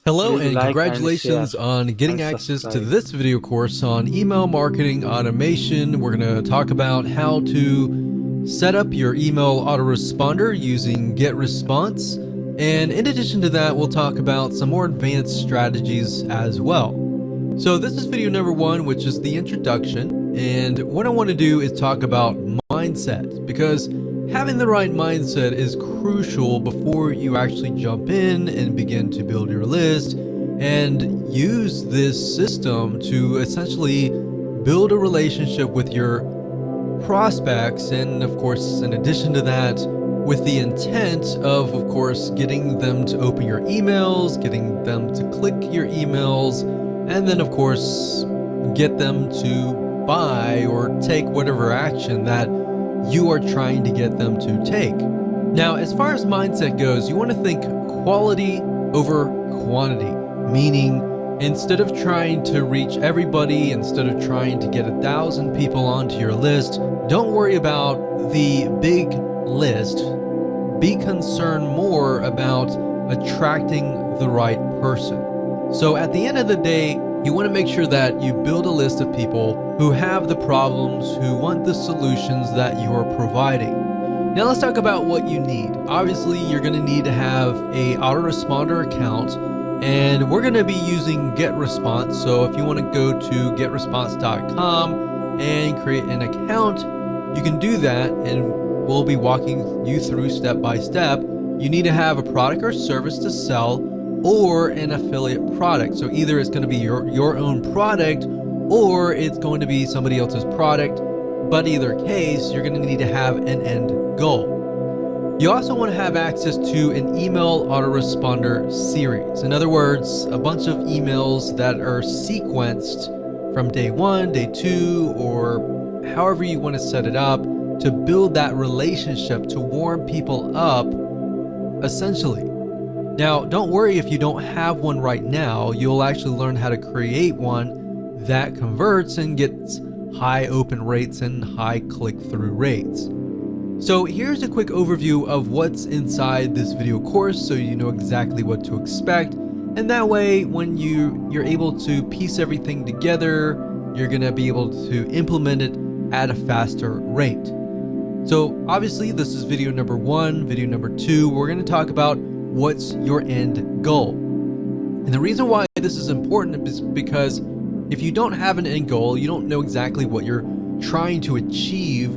Hello Please and like and share congratulations on getting and access to subscribe. this video course on email marketing automation. We're going to talk about how to set up your email autoresponder using Getresponse. And in addition to that, we'll talk about some more advanced strategies as well. So this is video number 1, which is the introduction. And what I want to do is talk about mindset, because having the right mindset is crucial before you actually jump in and begin to build your list and use this system to essentially build a relationship with your prospects. And of course, in addition to that, with the intent of course, getting them to open your emails, getting them to click your emails, and then of course, get them to buy or take whatever action that you are trying to get them to take. Now, as far as mindset goes, you want to think quality over quantity, meaning instead of trying to reach everybody, instead of trying to get 1,000 people onto your list, don't worry about the big list. Be concerned more about attracting the right person. So at the end of the day, you want to make sure that you build a list of people who have the problems, who want the solutions that you are providing. Now let's talk about what you need. Obviously, you're going to need to have a autoresponder account, and we're going to be using Getresponse. So if you want to go to getresponse.com and create an account, you can do that, and we'll be walking you through step by step. You need to have a product or service to sell, or an affiliate product. So either it's going to be your own product, or it's going to be somebody else's product. But either case, you're going to need to have an end goal. You also want to have access to an email autoresponder series. In other words, a bunch of emails that are sequenced from day 1, day 2, or however you want to set it up to build that relationship, to warm people up, essentially. Now, don't worry if you don't have one right now. You'll actually learn how to create one that converts and gets high open rates and high click-through rates. So here's a quick overview of what's inside this video course, so you know exactly what to expect. And that way, when you're able to piece everything together, you're gonna be able to implement it at a faster rate. So obviously, this is video number 1. Video number 2, we're gonna talk about what's your end goal. And the reason why this is important is because if you don't have an end goal, you don't know exactly what you're trying to achieve,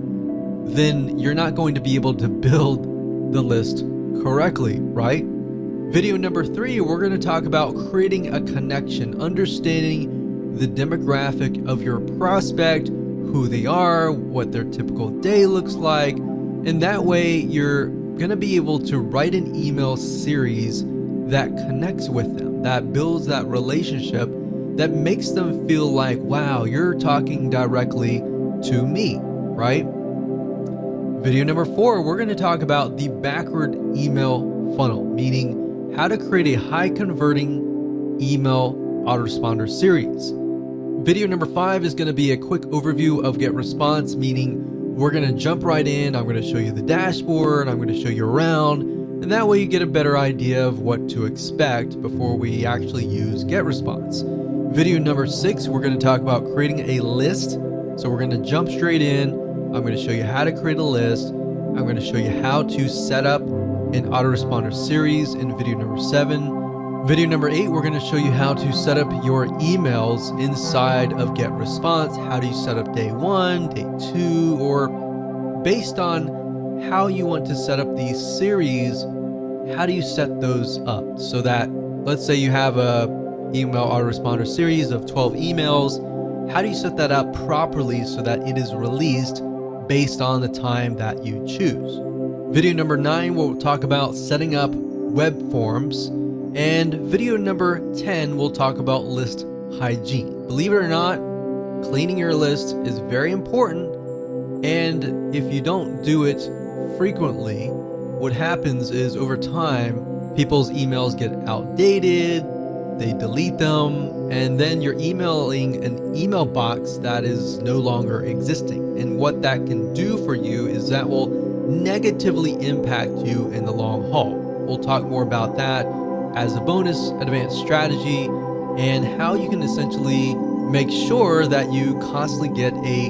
then you're not going to be able to build the list correctly, right? Video number 3, we're going to talk about creating a connection, understanding the demographic of your prospect, who they are, what their typical day looks like, and that way you're going to be able to write an email series that connects with them, that builds that relationship, that makes them feel like, wow, you're talking directly to me, right? Video number 4, we're going to talk about the backward email funnel, meaning how to create a high converting email autoresponder series. Video number 5 is going to be a quick overview of Getresponse, meaning we're going to jump right in. I'm going to show you the dashboard. I'm going to show you around, and that way you get a better idea of what to expect before we actually use Getresponse. Video number 6, we're going to talk about creating a list. So we're going to jump straight in. I'm going to show you how to create a list. I'm going to show you how to set up an autoresponder series in video number 7. Video number 8, we're going to show you how to set up your emails inside of Getresponse. How do you set up day 1, day 2, or based on how you want to set up these series, how do you set those up so that, let's say you have a email autoresponder series of 12 emails, how do you set that up properly so that it is released based on the time that you choose? Video number 9, we'll talk about setting up web forms. And video number 10, we'll talk about list hygiene. Believe it or not, cleaning your list is very important. And if you don't do it frequently, what happens is over time, people's emails get outdated, they delete them, and then you're emailing an email box that is no longer existing. And what that can do for you is that will negatively impact you in the long haul. We'll talk more about that as a bonus advanced strategy, and how you can essentially make sure that you constantly get a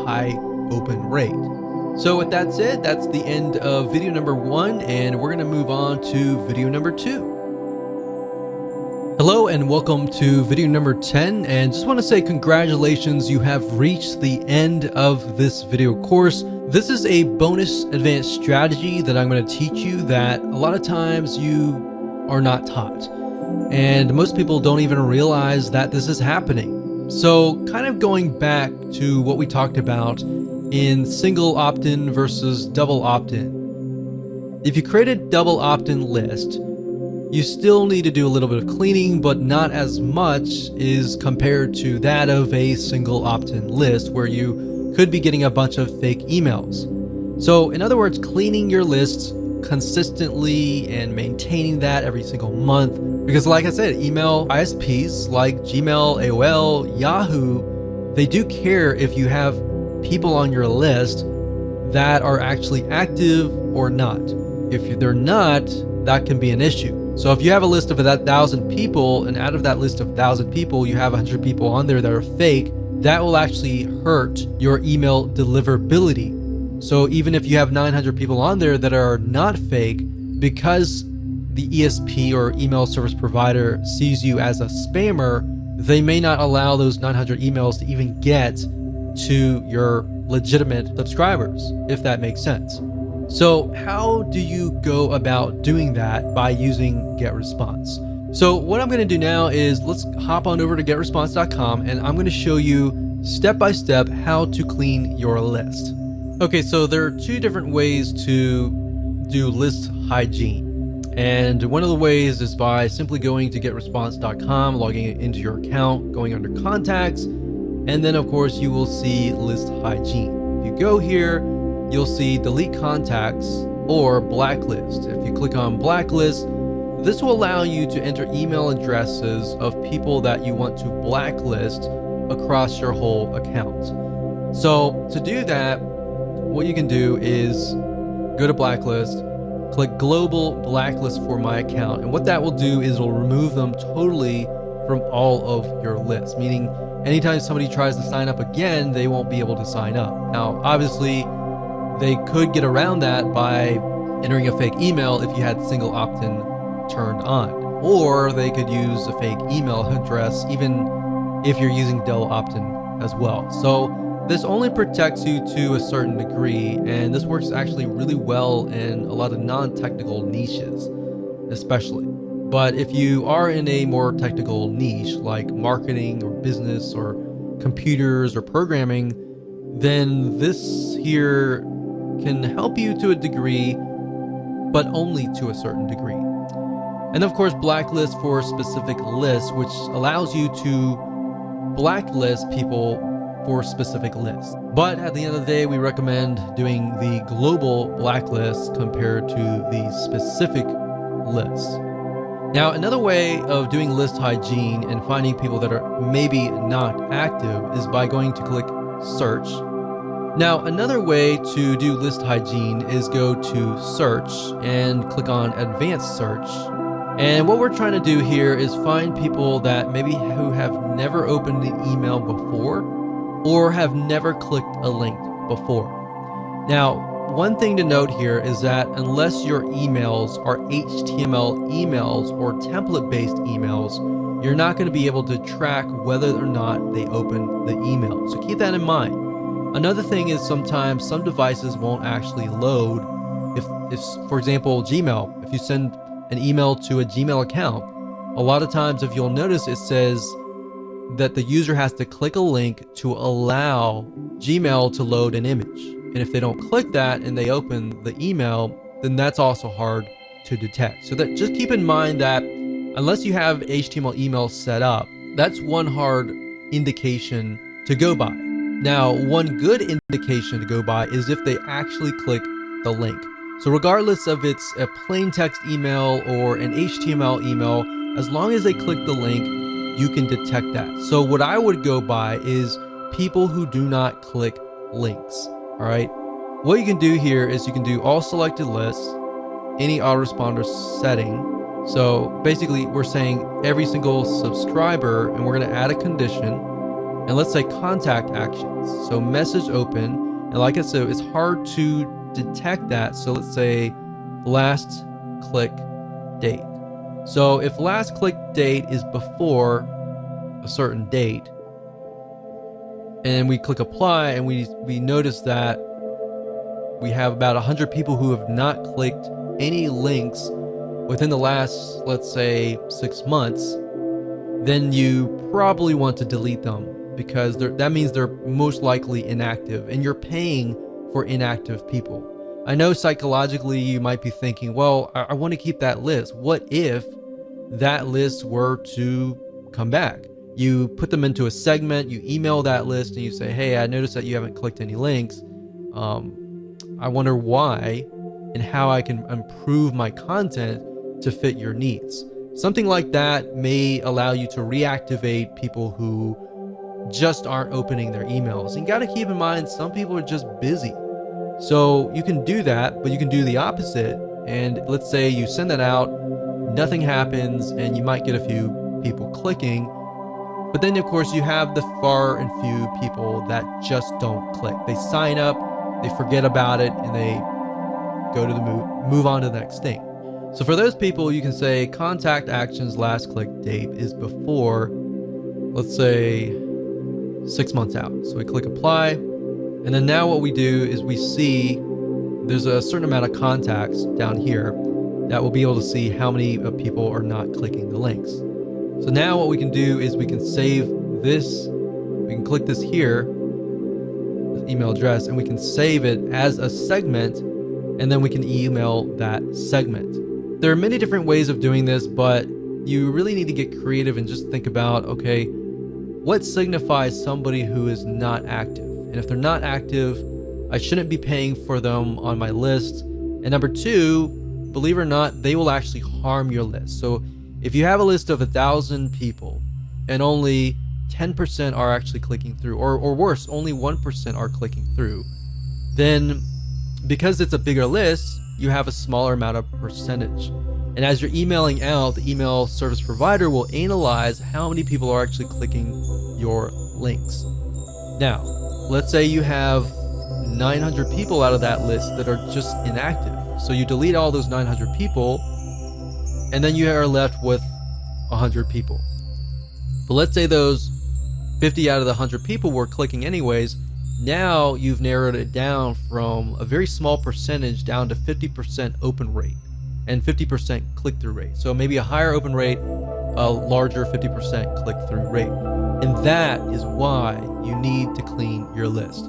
high open rate. So with that said, that's the end of video number 1, and we're going to move on to video number 2. Hello and welcome to video number 10, and just want to say congratulations, you have reached the end of this video course. This is a bonus advanced strategy that I'm going to teach you that a lot of times you are not taught, and most people don't even realize that this is happening. So kind of going back to what we talked about in single opt-in versus double opt-in. If you create a double opt-in list, you still need to do a little bit of cleaning, but not as much is compared to that of a single opt-in list where you could be getting a bunch of fake emails. So in other words, cleaning your lists consistently and maintaining that every single month, because like I said, email ISPs like Gmail, AOL, Yahoo, they do care if you have people on your list that are actually active or not. If they're not, that can be an issue. So if you have a list of 1,000 people, and out of that list of 1,000 people, you have 100 people on there that are fake, that will actually hurt your email deliverability. So even if you have 900 people on there that are not fake, because the ESP or email service provider sees you as a spammer, they may not allow those 900 emails to even get to your legitimate subscribers, if that makes sense. So how do you go about doing that by using Getresponse? So what I'm going to do now is let's hop on over to getresponse.com, and I'm going to show you step by step how to clean your list. Okay, so there are 2 different ways to do list hygiene. And one of the ways is by simply going to getresponse.com, logging into your account, going under contacts, and then of course you will see list hygiene. If you go here, you'll see delete contacts or blacklist. If you click on blacklist, this will allow you to enter email addresses of people that you want to blacklist across your whole account. So to do that, what you can do is go to blacklist, click global blacklist for my account, and what that will do is it'll remove them totally from all of your lists, meaning anytime somebody tries to sign up again, they won't be able to sign up. Now obviously they could get around that by entering a fake email if you had single opt-in turned on, or they could use a fake email address even if you're using double opt-in as well. So this only protects you to a certain degree, and this works actually really well in a lot of non-technical niches especially. But if you are in a more technical niche like marketing or business or computers or programming, then this here can help you to a degree, but only to a certain degree. And of course, blacklist for specific lists, which allows you to blacklist people for specific lists. But at the end of the day, we recommend doing the global blacklist compared to the specific lists. Now, another way of doing list hygiene and finding people that are maybe not active is by going to click search. Now, another way to do list hygiene is go to search and click on advanced search. And what we're trying to do here is find people that maybe who have never opened an email before or have never clicked a link before. Now, one thing to note here is that unless your emails are HTML emails or template-based emails, you're not going to be able to track whether or not they open the email. So keep that in mind. Another thing is sometimes some devices won't actually load. If for example, Gmail, if you send an email to a Gmail account, a lot of times if you'll notice it says that the user has to click a link to allow Gmail to load an image. And if they don't click that and they open the email, then that's also hard to detect. So that just keep in mind that unless you have HTML email set up, that's one hard indication to go by. Now, one good indication to go by is if they actually click the link. So regardless of it's a plain text email or an HTML email, as long as they click the link, you can detect that. So what I would go by is people who do not click links. All right. What you can do here is you can do all selected lists, any autoresponder setting, So basically we're saying every single subscriber, and we're going to add a condition, and let's say contact actions. So message open, and like I said, it's hard to detect that. So let's say last click date. So if last click date is before a certain date, and we click apply, and we notice that we have about 100 people who have not clicked any links within the last, let's say, 6 months, then you probably want to delete them, because that means they're most likely inactive, and you're paying for inactive people. I know psychologically you might be thinking, well, I want to keep that list. What if that list were to come back? You put them into a segment, you email that list, and you say, hey, I noticed that you haven't clicked any links. I wonder why and how I can improve my content to fit your needs. Something like that may allow you to reactivate people who just aren't opening their emails. And you got to keep in mind, some people are just busy. So you can do that, but you can do the opposite. And let's say you send that out, nothing happens, and you might get a few people clicking. But then, of course, you have the far and few people that just don't click. They sign up, they forget about it, and they go to the move on to the next thing. So for those people, you can say contact actions last click date is before, let's say, 6 months out. So we click apply, and then now what we do is we see there's a certain amount of contacts down here that we'll be able to see how many people are not clicking the links. So now what we can do is we can save this, we can click this here, this email address, and we can save it as a segment, and then we can email that segment. There are many different ways of doing this, but you really need to get creative and just think about, okay, what signifies somebody who is not active? And if they're not active, I shouldn't be paying for them on my list. And number two, believe it or not, they will actually harm your list. So if you have a list of 1,000 people and only 10% are actually clicking through, or worse, only 1% are clicking through, then because it's a bigger list, you have a smaller amount of percentage. And as you're emailing out, the email service provider will analyze how many people are actually clicking your links. Now, let's say you have 900 people out of that list that are just inactive. So you delete all those 900 people, and then you are left with 100 people. But let's say those 50 out of the 100 people were clicking anyways. Now you've narrowed it down from a very small percentage down to 50% open rate and 50% click-through rate. So maybe a higher open rate, a larger 50% click-through rate. And that is why you need to clean your list.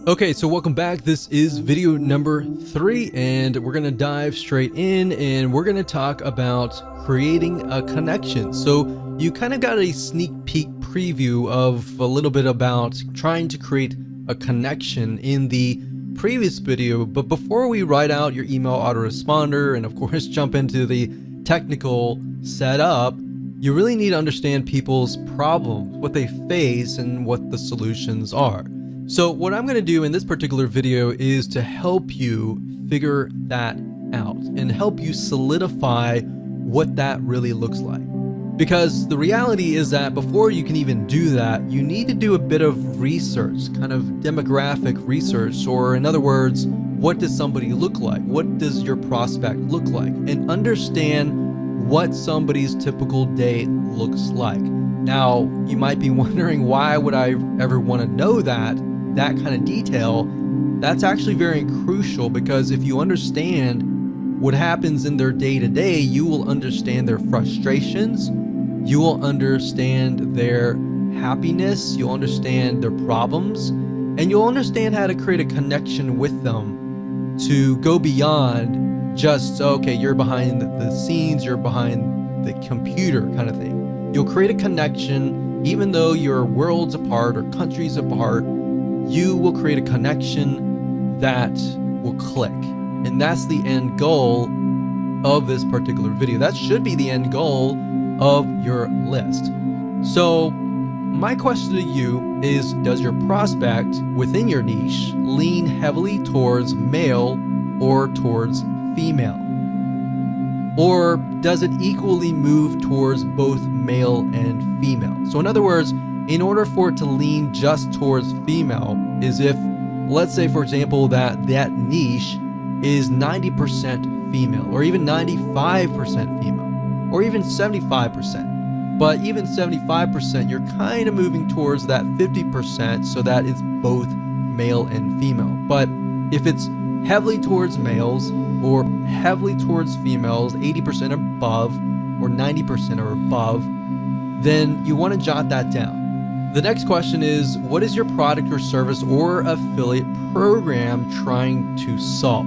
Okay, so welcome back. This is video number 3, and we're gonna dive straight in, and we're gonna talk about creating a connection. So you kind of got a sneak peek preview of a little bit about trying to create a connection in the previous video. But before we write out your email autoresponder and of course jump into the technical setup, you really need to understand people's problems, what they face, and what the solutions are. So what I'm going to do in this particular video is to help you figure that out and help you solidify what that really looks like. Because the reality is that before you can even do that, you need to do a bit of research, kind of demographic research, or in other words, what does somebody look like? What does your prospect look like? And understand what somebody's typical day looks like. Now, you might be wondering, why would I ever want to know that kind of detail? That's actually very crucial, because if you understand what happens in their day-to-day, you will understand their frustrations, you will understand their happiness, you'll understand their problems, and you'll understand how to create a connection with them to go beyond just, okay, you're behind the scenes, you're behind the computer kind of thing. You'll create a connection, even though you're worlds apart or countries apart, you will create a connection that will click. And that's the end goal of this particular video. That should be the end goal of your list. So my question to you is, does your prospect within your niche lean heavily towards male or towards female? Or does it equally move towards both male and female? So in other words, in order for it to lean just towards female is if, let's say for example, that niche is 90% female, or even 95% female, or even 75%. But even 75%, you're kind of moving towards that 50% so that it's both male and female. But if it's heavily towards males or heavily towards females, 80% above or 90% or above, then you want to jot that down. The next question is, what is your product or service or affiliate program trying to solve?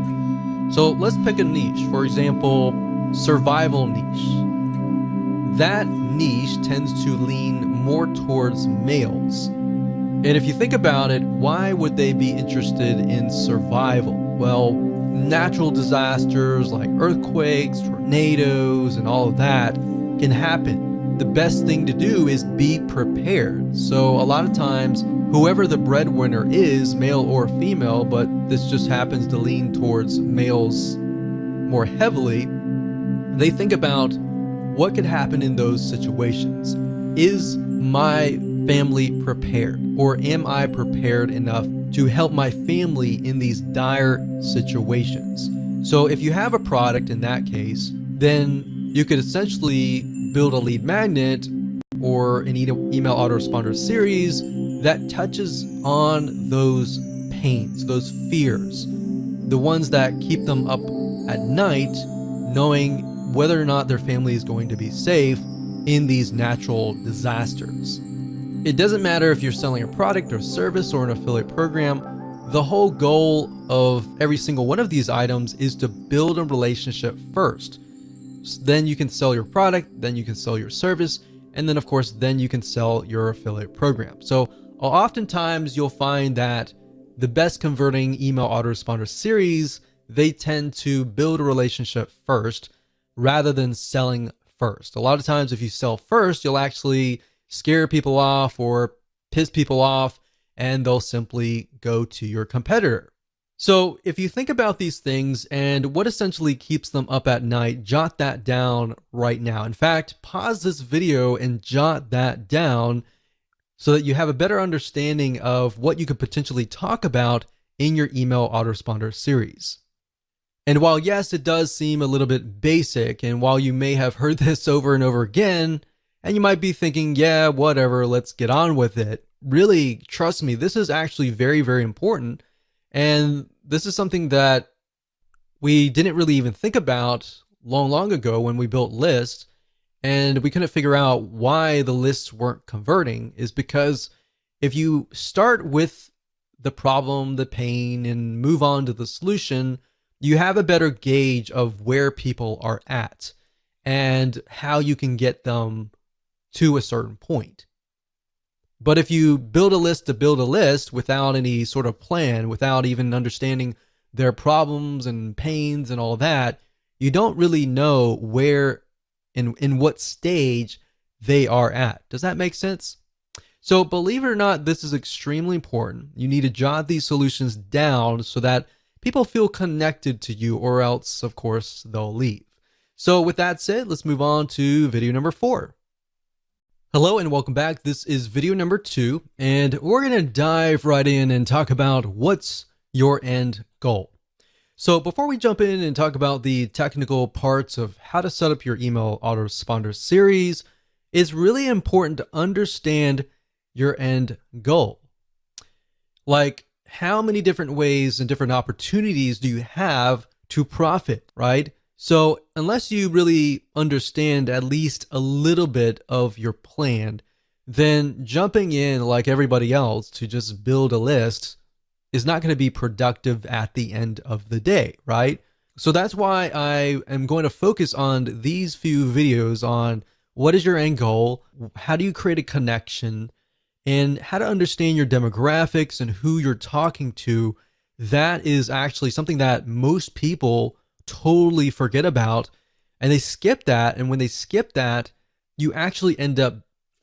So let's pick a niche. For example, survival niche. That niche tends to lean more towards males. And if you think about it, why would they be interested in survival? Well, natural disasters like earthquakes, tornadoes, and all of that can happen. The best thing to do is be prepared. So a lot of times, whoever the breadwinner is, male or female, but this just happens to lean towards males more heavily, they think about what could happen in those situations. Is my family prepared? Or am I prepared enough to help my family in these dire situations? So if you have a product in that case, then you could essentially build a lead magnet or an email autoresponder series that touches on those pains, those fears, the ones that keep them up at night, knowing whether or not their family is going to be safe in these natural disasters. It doesn't matter if you're selling a product or service or an affiliate program. The whole goal of every single one of these items is to build a relationship first. Then you can sell your product, then you can sell your service, and then of course, then you can sell your affiliate program. So oftentimes you'll find that the best converting email autoresponder series, they tend to build a relationship first rather than selling first. A lot of times if you sell first, you'll actually scare people off or piss people off, and they'll simply go to your competitor. So if you think about these things and what essentially keeps them up at night, jot that down right now. In fact, pause this video and jot that down so that you have a better understanding of what you could potentially talk about in your email autoresponder series. And while yes, it does seem a little bit basic, and while you may have heard this over and over again, and you might be thinking, yeah, whatever, let's get on with it. Really, trust me, this is actually very, very important. And this is something that we didn't really even think about long ago when we built lists, and we couldn't figure out why the lists weren't converting. Is because if you start with the problem, the pain, and move on to the solution, you have a better gauge of where people are at and how you can get them to a certain point. But if you build a list to build a list without any sort of plan, without even understanding their problems and pains and all that, you don't really know where and in what stage they are at. Does that make sense? So believe it or not, this is extremely important. You need to jot these solutions down so that people feel connected to you, or else, of course, they'll leave. So with that said, let's move on to video number 4. Hello and welcome back. This is video number 2, and we're going to dive right in and talk about what's your end goal. So before we jump in and talk about the technical parts of how to set up your email autoresponder series, it's really important to understand your end goal. Like, how many different ways and different opportunities do you have to profit, right? So unless you really understand at least a little bit of your plan, then jumping in like everybody else to just build a list is not going to be productive at the end of the day, right? So that's why I am going to focus on these few videos on what is your end goal, how do you create a connection, and how to understand your demographics and who you're talking to. That is actually something that most people totally forget about, and they skip that. And when they skip that, you actually end up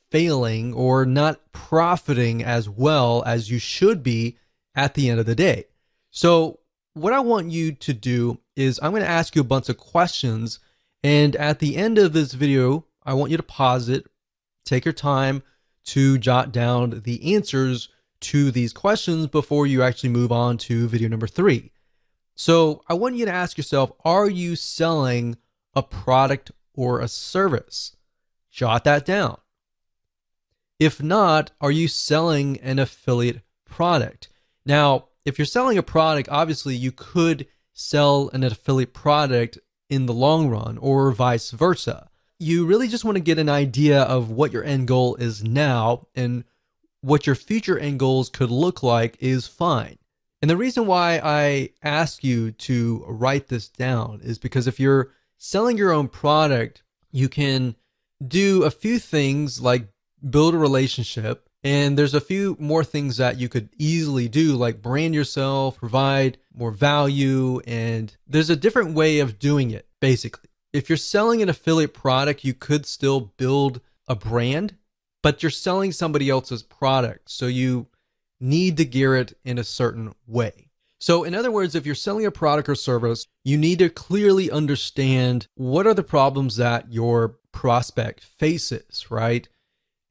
failing or not profiting as well as you should be at the end of the day. So what I want you to do is I'm going to ask you a bunch of questions, And at the end of this video, I want you to pause it, take your time to jot down the answers to these questions before you actually move on to video number 3. So I want you to ask yourself, are you selling a product or a service? Jot that down. If not, are you selling an affiliate product? Now, if you're selling a product, obviously you could sell an affiliate product in the long run or vice versa. You really just want to get an idea of what your end goal is now, and what your future end goals could look like is fine. And the reason why I ask you to write this down is because if you're selling your own product, you can do a few things like build a relationship. And there's a few more things that you could easily do, like brand yourself, provide more value, and there's a different way of doing it, basically. If you're selling an affiliate product, you could still build a brand, but you're selling somebody else's product, so you need to gear it in a certain way. So in other words, if you're selling a product or service, you need to clearly understand what are the problems that your prospect faces, right?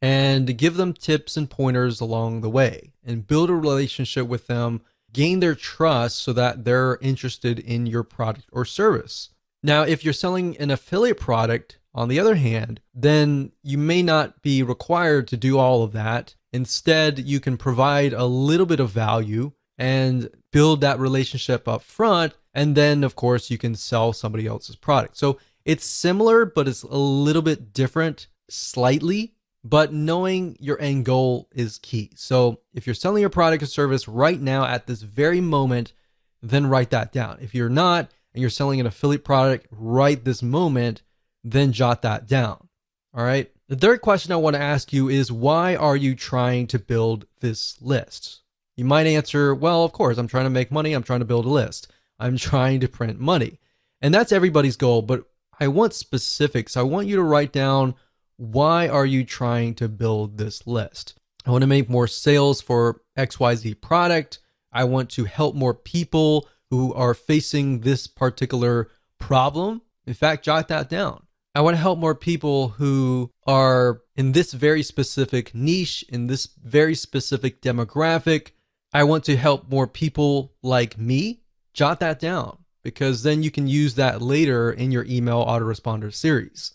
And give them tips and pointers along the way and build a relationship with them, gain their trust so that they're interested in your product or service. Now, if you're selling an affiliate product, on the other hand, then you may not be required to do all of that. Instead, you can provide a little bit of value and build that relationship up front. And then, of course, you can sell somebody else's product. So it's similar, but it's a little bit different slightly. But knowing your end goal is key. So if you're selling your product or service right now at this very moment, then write that down. If you're not, and you're selling an affiliate product right this moment, then jot that down. All right. The third question I want to ask you is, why are you trying to build this list? You might answer, well, of course, I'm trying to make money. I'm trying to build a list. I'm trying to print money. And that's everybody's goal, but I want specifics. I want you to write down, why are you trying to build this list? I want to make more sales for XYZ product. I want to help more people who are facing this particular problem. In fact, jot that down. I want to help more people who are in this very specific niche, in this very specific demographic. I want to help more people like me. Jot that down, because then you can use that later in your email autoresponder series.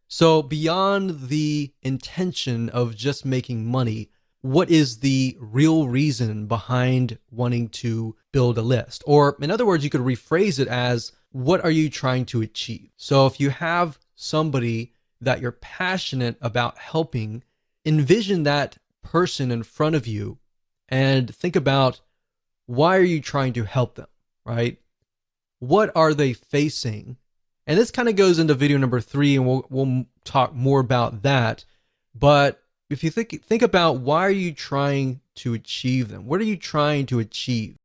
So beyond the intention of just making money, what is the real reason behind wanting to build a list? Or in other words, you could rephrase it as, what are you trying to achieve? So if you have somebody that you're passionate about helping, envision that person in front of you and think about, why are you trying to help them, right? What are they facing? And this kind of goes into video number 3, and we'll talk more about that. But if you think about, why are you trying to achieve them? What are you trying to achieve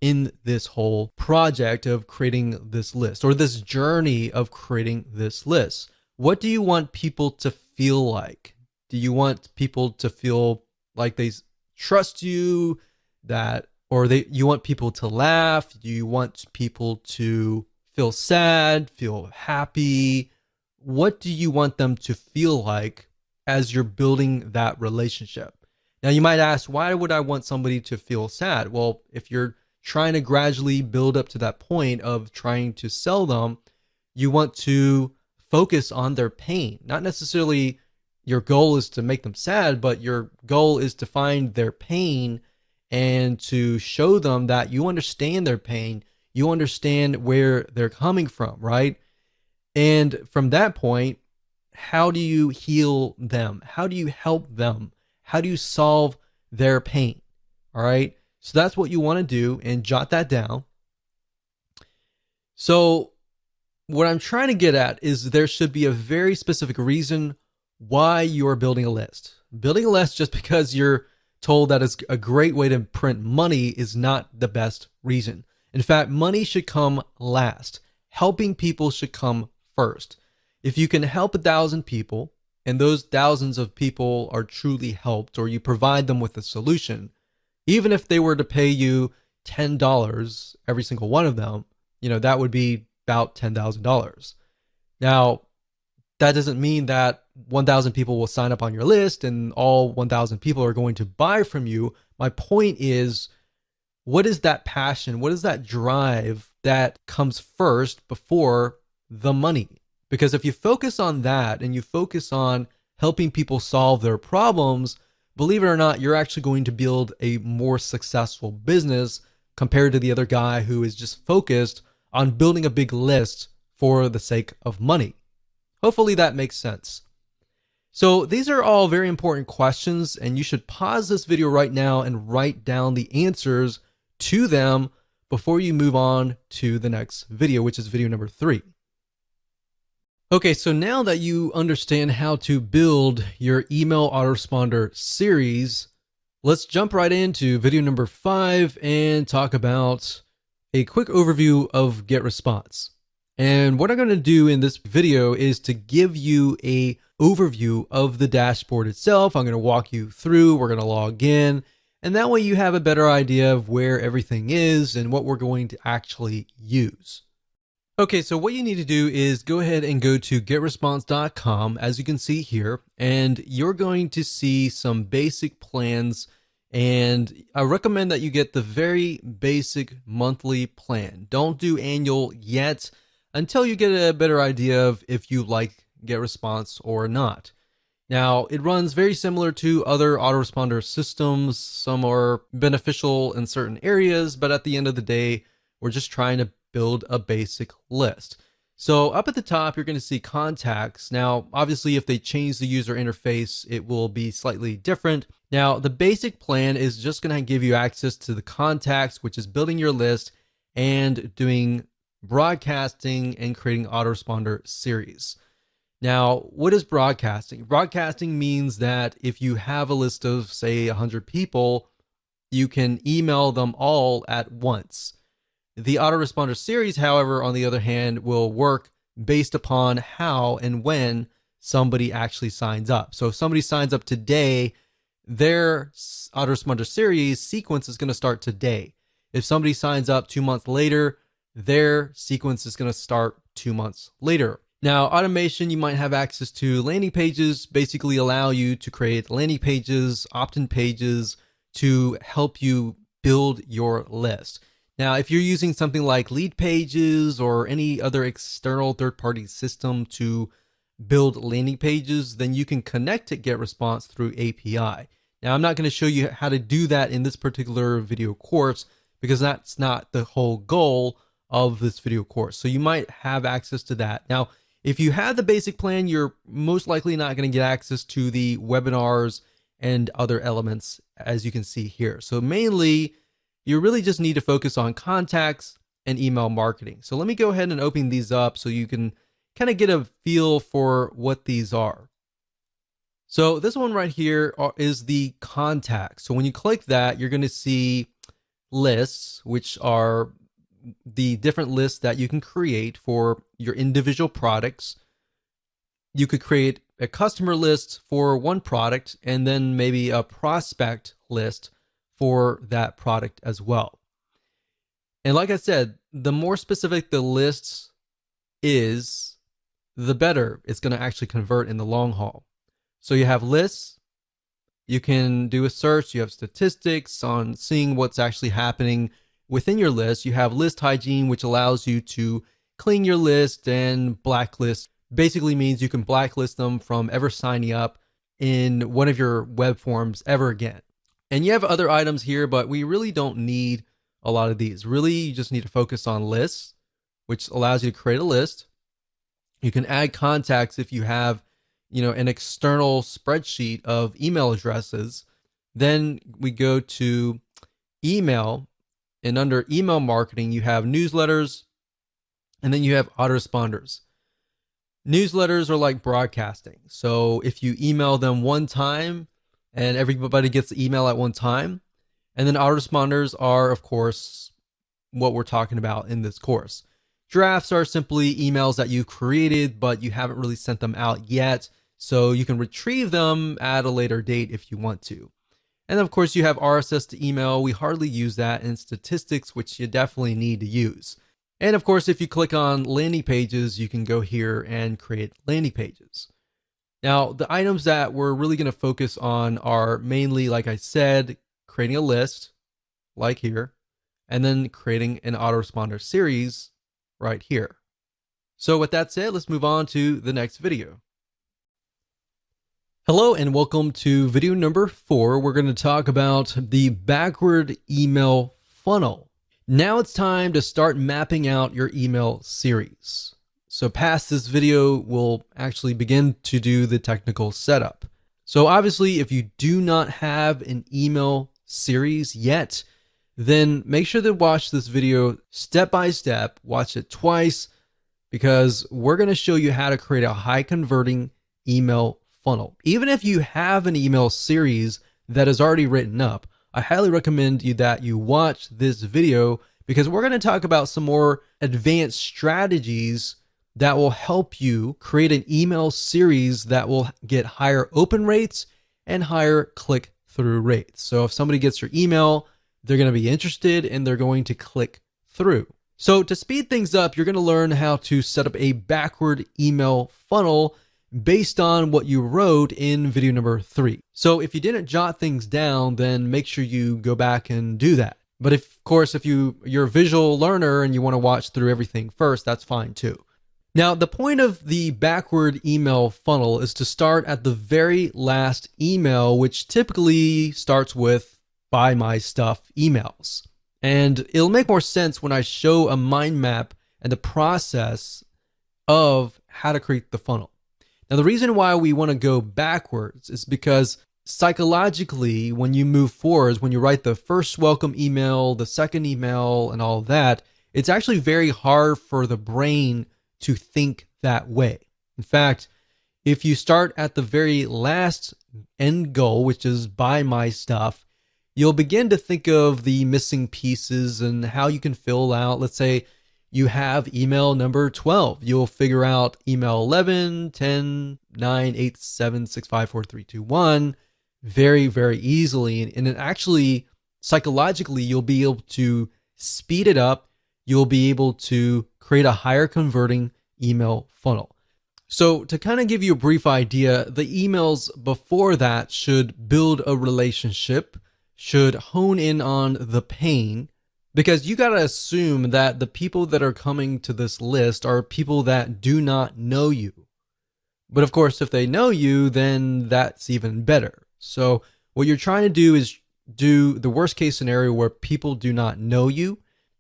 in this whole project of creating this list, or this journey of creating this list? What do you want people to feel like? Do you want people to feel like they trust you, you want people to laugh? Do you want people to feel sad, feel happy? What do you want them to feel like as you're building that relationship? Now, you might ask, why would I want somebody to feel sad? Well, if you're trying to gradually build up to that point of trying to sell them, you want to focus on their pain. Not necessarily your goal is to make them sad, but your goal is to find their pain and to show them that you understand their pain. You understand where they're coming from, right? And from that point, how do you heal them? How do you help them? How do you solve their pain? All right. So that's what you want to do, and jot that down. So what I'm trying to get at is, there should be a very specific reason why you are building a list. Building a list just because you're told that it's a great way to print money is not the best reason. In fact, money should come last. Helping people should come first. If you can help 1,000 people, and those thousands of people are truly helped, or you provide them with a solution, even if they were to pay you $10, every single one of them, that would be about $10,000. Now, that doesn't mean that 1,000 people will sign up on your list and all 1,000 people are going to buy from you. My point is, what is that passion? What is that drive that comes first before the money? Because if you focus on that and you focus on helping people solve their problems, believe it or not, you're actually going to build a more successful business compared to the other guy who is just focused on building a big list for the sake of money. Hopefully that makes sense. So these are all very important questions, and you should pause this video right now and write down the answers to them before you move on to the next video, which is video number 3. Okay, so now that you understand how to build your email autoresponder series, let's jump right into video number 5 and talk about a quick overview of Getresponse. And what I'm going to do in this video is to give you a overview of the dashboard itself. I'm going to walk you through, we're going to log in, and that way you have a better idea of where everything is and what we're going to actually use. Okay, so what you need to do is go ahead and go to getresponse.com, as you can see here, and you're going to see some basic plans, and I recommend that you get the very basic monthly plan. Don't do annual yet until you get a better idea of if you like Getresponse or not. Now, it runs very similar to other autoresponder systems. Some are beneficial in certain areas, but at the end of the day, we're just trying to build a basic list. So up at the top, you're going to see contacts. Now, obviously, if they change the user interface, it will be slightly different. Now, the basic plan is just going to give you access to the contacts, which is building your list and doing broadcasting and creating autoresponder series. Now, what is broadcasting? Broadcasting means that if you have a list of, say, 100 people, you can email them all at once. The autoresponder series, however, on the other hand, will work based upon how and when somebody actually signs up. So if somebody signs up today, their autoresponder series sequence is going to start today. If somebody signs up 2 months later, their sequence is going to start 2 months later. Now, automation, you might have access to landing pages, basically allow you to create landing pages, opt-in pages to help you build your list. Now, if you're using something like Lead Pages or any other external third-party system to build landing pages, then you can connect to Getresponse through API. Now, I'm not going to show you how to do that in this particular video course because that's not the whole goal of this video course. So you might have access to that. Now, if you have the basic plan, you're most likely not going to get access to the webinars and other elements, as you can see here. So mainly, you really just need to focus on contacts and email marketing. So let me go ahead and open these up so you can kind of get a feel for what these are. So this one right here is the contacts. So when you click that, you're going to see lists, which are the different lists that you can create for your individual products. You could create a customer list for one product and then maybe a prospect list for that product as well. And like I said, the more specific the list is, the better it's going to actually convert in the long haul. So you have lists, you can do a search, you have statistics on seeing what's actually happening within your list. You have list hygiene, which allows you to clean your list, and blacklist basically means you can blacklist them from ever signing up in one of your web forms ever again. And you have other items here, but we really don't need a lot of these. Really, you just need to focus on lists, which allows you to create a list. You can add contacts if you have, an external spreadsheet of email addresses. Then we go to email, and under email marketing, you have newsletters, and then you have autoresponders. Newsletters are like broadcasting. So if you email them one time, and everybody gets the email at one time. And then autoresponders are, of course, what we're talking about in this course. Drafts are simply emails that you've created, but you haven't really sent them out yet. So you can retrieve them at a later date if you want to. And of course, you have RSS to email. We hardly use that in statistics, which you definitely need to use. And of course, if you click on landing pages, you can go here and create landing pages. Now, the items that we're really going to focus on are mainly, like I said, creating a list, like here, and then creating an autoresponder series right here. So with that said, let's move on to the next video. Hello and welcome to video number 4. We're going to talk about the backward email funnel. Now it's time to start mapping out your email series. So past this video, we'll actually begin to do the technical setup. So obviously, if you do not have an email series yet, then make sure to watch this video step by step, watch it twice, because we're going to show you how to create a high converting email funnel. Even if you have an email series that is already written up, I highly recommend that you watch this video, because we're going to talk about some more advanced strategies that will help you create an email series that will get higher open rates and higher click-through rates. So if somebody gets your email, they're going to be interested and they're going to click through. So to speed things up, you're going to learn how to set up a backward email funnel based on what you wrote in video number 3. So if you didn't jot things down, then make sure you go back and do that. But of course, if you're a visual learner and you want to watch through everything first, that's fine too. Now, the point of the backward email funnel is to start at the very last email, which typically starts with "buy my stuff" emails. And it'll make more sense when I show a mind map and the process of how to create the funnel. Now, the reason why we want to go backwards is because psychologically, when you move forwards, when you write the first welcome email, the second email, and all of that, it's actually very hard for the brain to think that way. In fact, if you start at the very last end goal, which is "buy my stuff," you'll begin to think of the missing pieces and how you can fill out. Let's say you have email number 12. You'll figure out email 11, 10, 9, 8, 7, 6, 5, 4, 3, 2, 1 very, very easily. And it actually, psychologically, you'll be able to speed it up. You'll be able to create a higher converting email funnel. So to kind of give you a brief idea, the emails before that should build a relationship, should hone in on the pain, because you got to assume that the people that are coming to this list are people that do not know you. But of course, if they know you, then that's even better. So what you're trying to do is do the worst case scenario where people do not know you.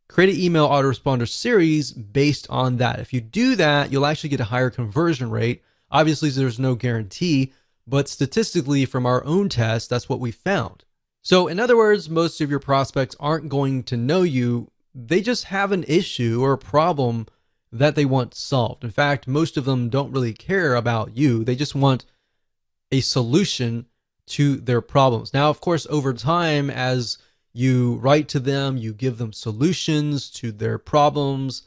Create an email autoresponder series based on that. If you do that, you'll actually get a higher conversion rate. Obviously, there's no guarantee, but statistically from our own test, that's what we found. So in other words, most of your prospects aren't going to know you. They just have an issue or a problem that they want solved. In fact, most of them don't really care about you. They just want a solution to their problems. Now, of course, over time, as you write to them, you give them solutions to their problems,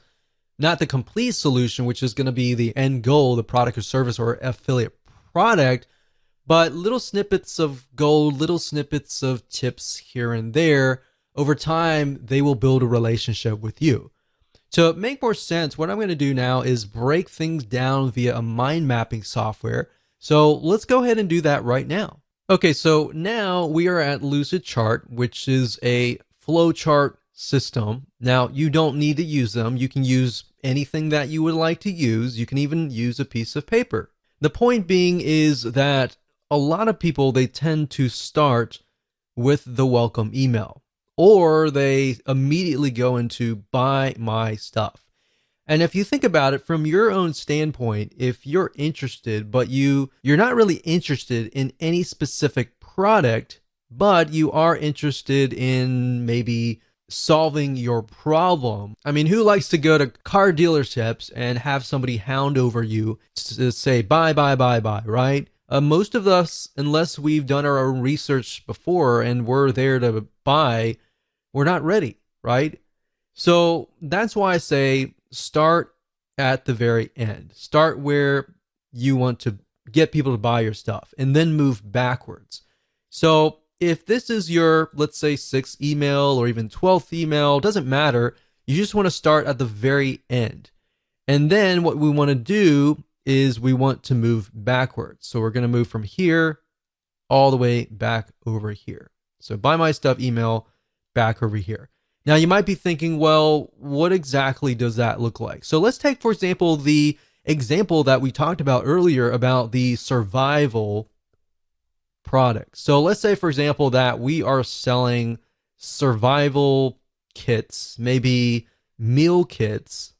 not the complete solution, which is going to be the end goal, the product or service or affiliate product, but little snippets of gold, little snippets of tips here and there. Over time, they will build a relationship with you. To make more sense, what I'm going to do now is break things down via a mind mapping software. So let's go ahead and do that right now. Okay, so now we are at Lucidchart, which is a flowchart system. Now, you don't need to use them. You can use anything that you would like to use. You can even use a piece of paper. The point being is that a lot of people, they tend to start with the welcome email, or they immediately go into "buy my stuff." And if you think about it from your own standpoint, if you're interested, but you're not really interested in any specific product, but you are interested in maybe solving your problem. I mean, who likes to go to car dealerships and have somebody hound over you to say "buy, buy, buy, buy," right? Most of us, unless we've done our own research before and we're there to buy, we're not ready, right? So that's why I say start at the very end. Start where you want to get people to buy your stuff and then move backwards. So if this is your, let's say, 6th email or even 12th email, doesn't matter. You just want to start at the very end. And then what we want to do is we want to move backwards. So we're going to move from here all the way back over here. So buy my stuff email back over here. Now you might be thinking, well, what exactly does that look like? So let's take, for example, the example that we talked about earlier about the survival product. So let's say, for example, that we are selling survival kits, maybe meal kits.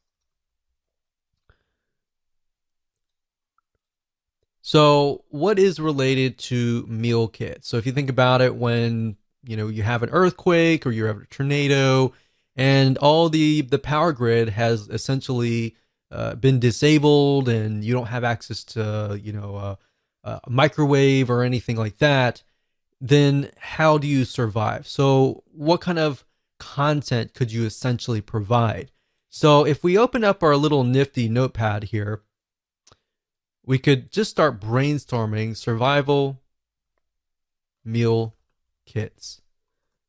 So what is related to meal kits? So if you think about it, when you have an earthquake or you have a tornado and all the power grid has essentially been disabled and you don't have access to a microwave or anything like that, then how do you survive? So what kind of content could you essentially provide? So if we open up our little nifty notepad here, we could just start brainstorming survival meal kits.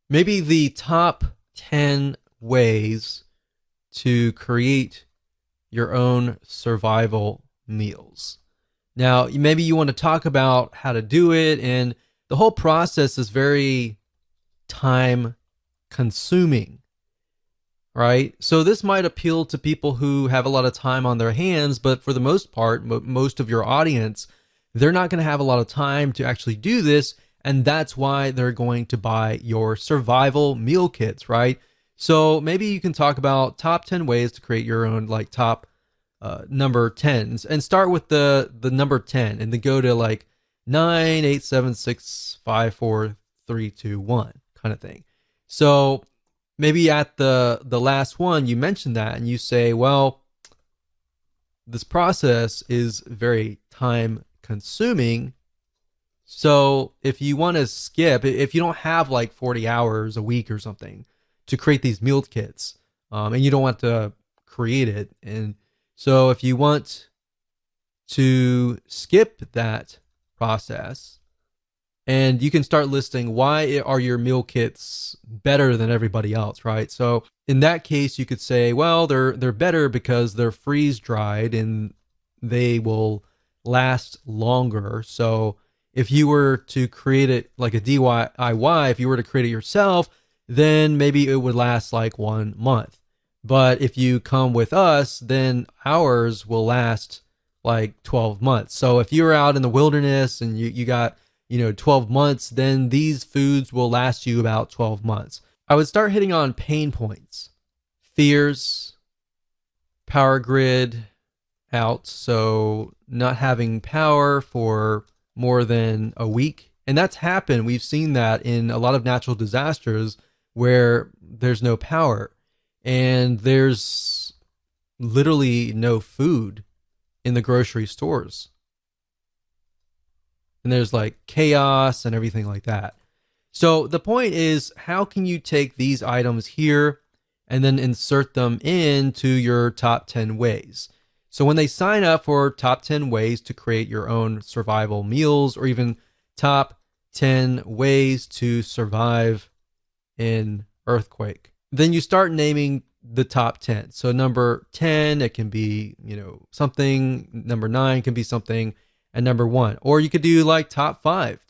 Maybe the top 10 ways to create your own survival meals. Now, maybe you want to talk about how to do it, and the whole process is very time consuming, right? So this might appeal to people who have a lot of time on their hands, but for the most part, most of your audience, they're not going to have a lot of time to actually do this, and that's why they're going to buy your survival meal kits, right? So maybe you can talk about top 10 ways to create your own like top number 10s, and start with the number 10 and then go to like 9, 8, 7, 6, 5, 4, 3, 2, 1 kind of thing. So maybe at the last one you mention that and you say, well, this process is very time consuming. So if you want to skip, if you don't have like 40 hours a week or something to create these meal kits, and you don't want to create it, and so if you want to skip that process, and you can start listing why are your meal kits better than everybody else, right? So in that case, you could say, well, they're better because they're freeze dried and they will last longer. So if you were to create it like a DIY, if you were to create it yourself, then maybe it would last like 1 month. But if you come with us, then ours will last like 12 months. So if you're out in the wilderness and you got 12 months, then these foods will last you about 12 months. I would start hitting on pain points, fears, power grid out. So not having power for more than a week. And that's happened. We've seen that in a lot of natural disasters where there's no power and there's literally no food in the grocery stores. And there's like chaos and everything like that. So the point is, how can you take these items here and then insert them into your top 10 ways? So when they sign up for top 10 ways to create your own survival meals, or even top 10 ways to survive in earthquake, then you start naming the top 10. So number 10, it can be, something. Number 9 can be something. And number 1, or you could do like top 5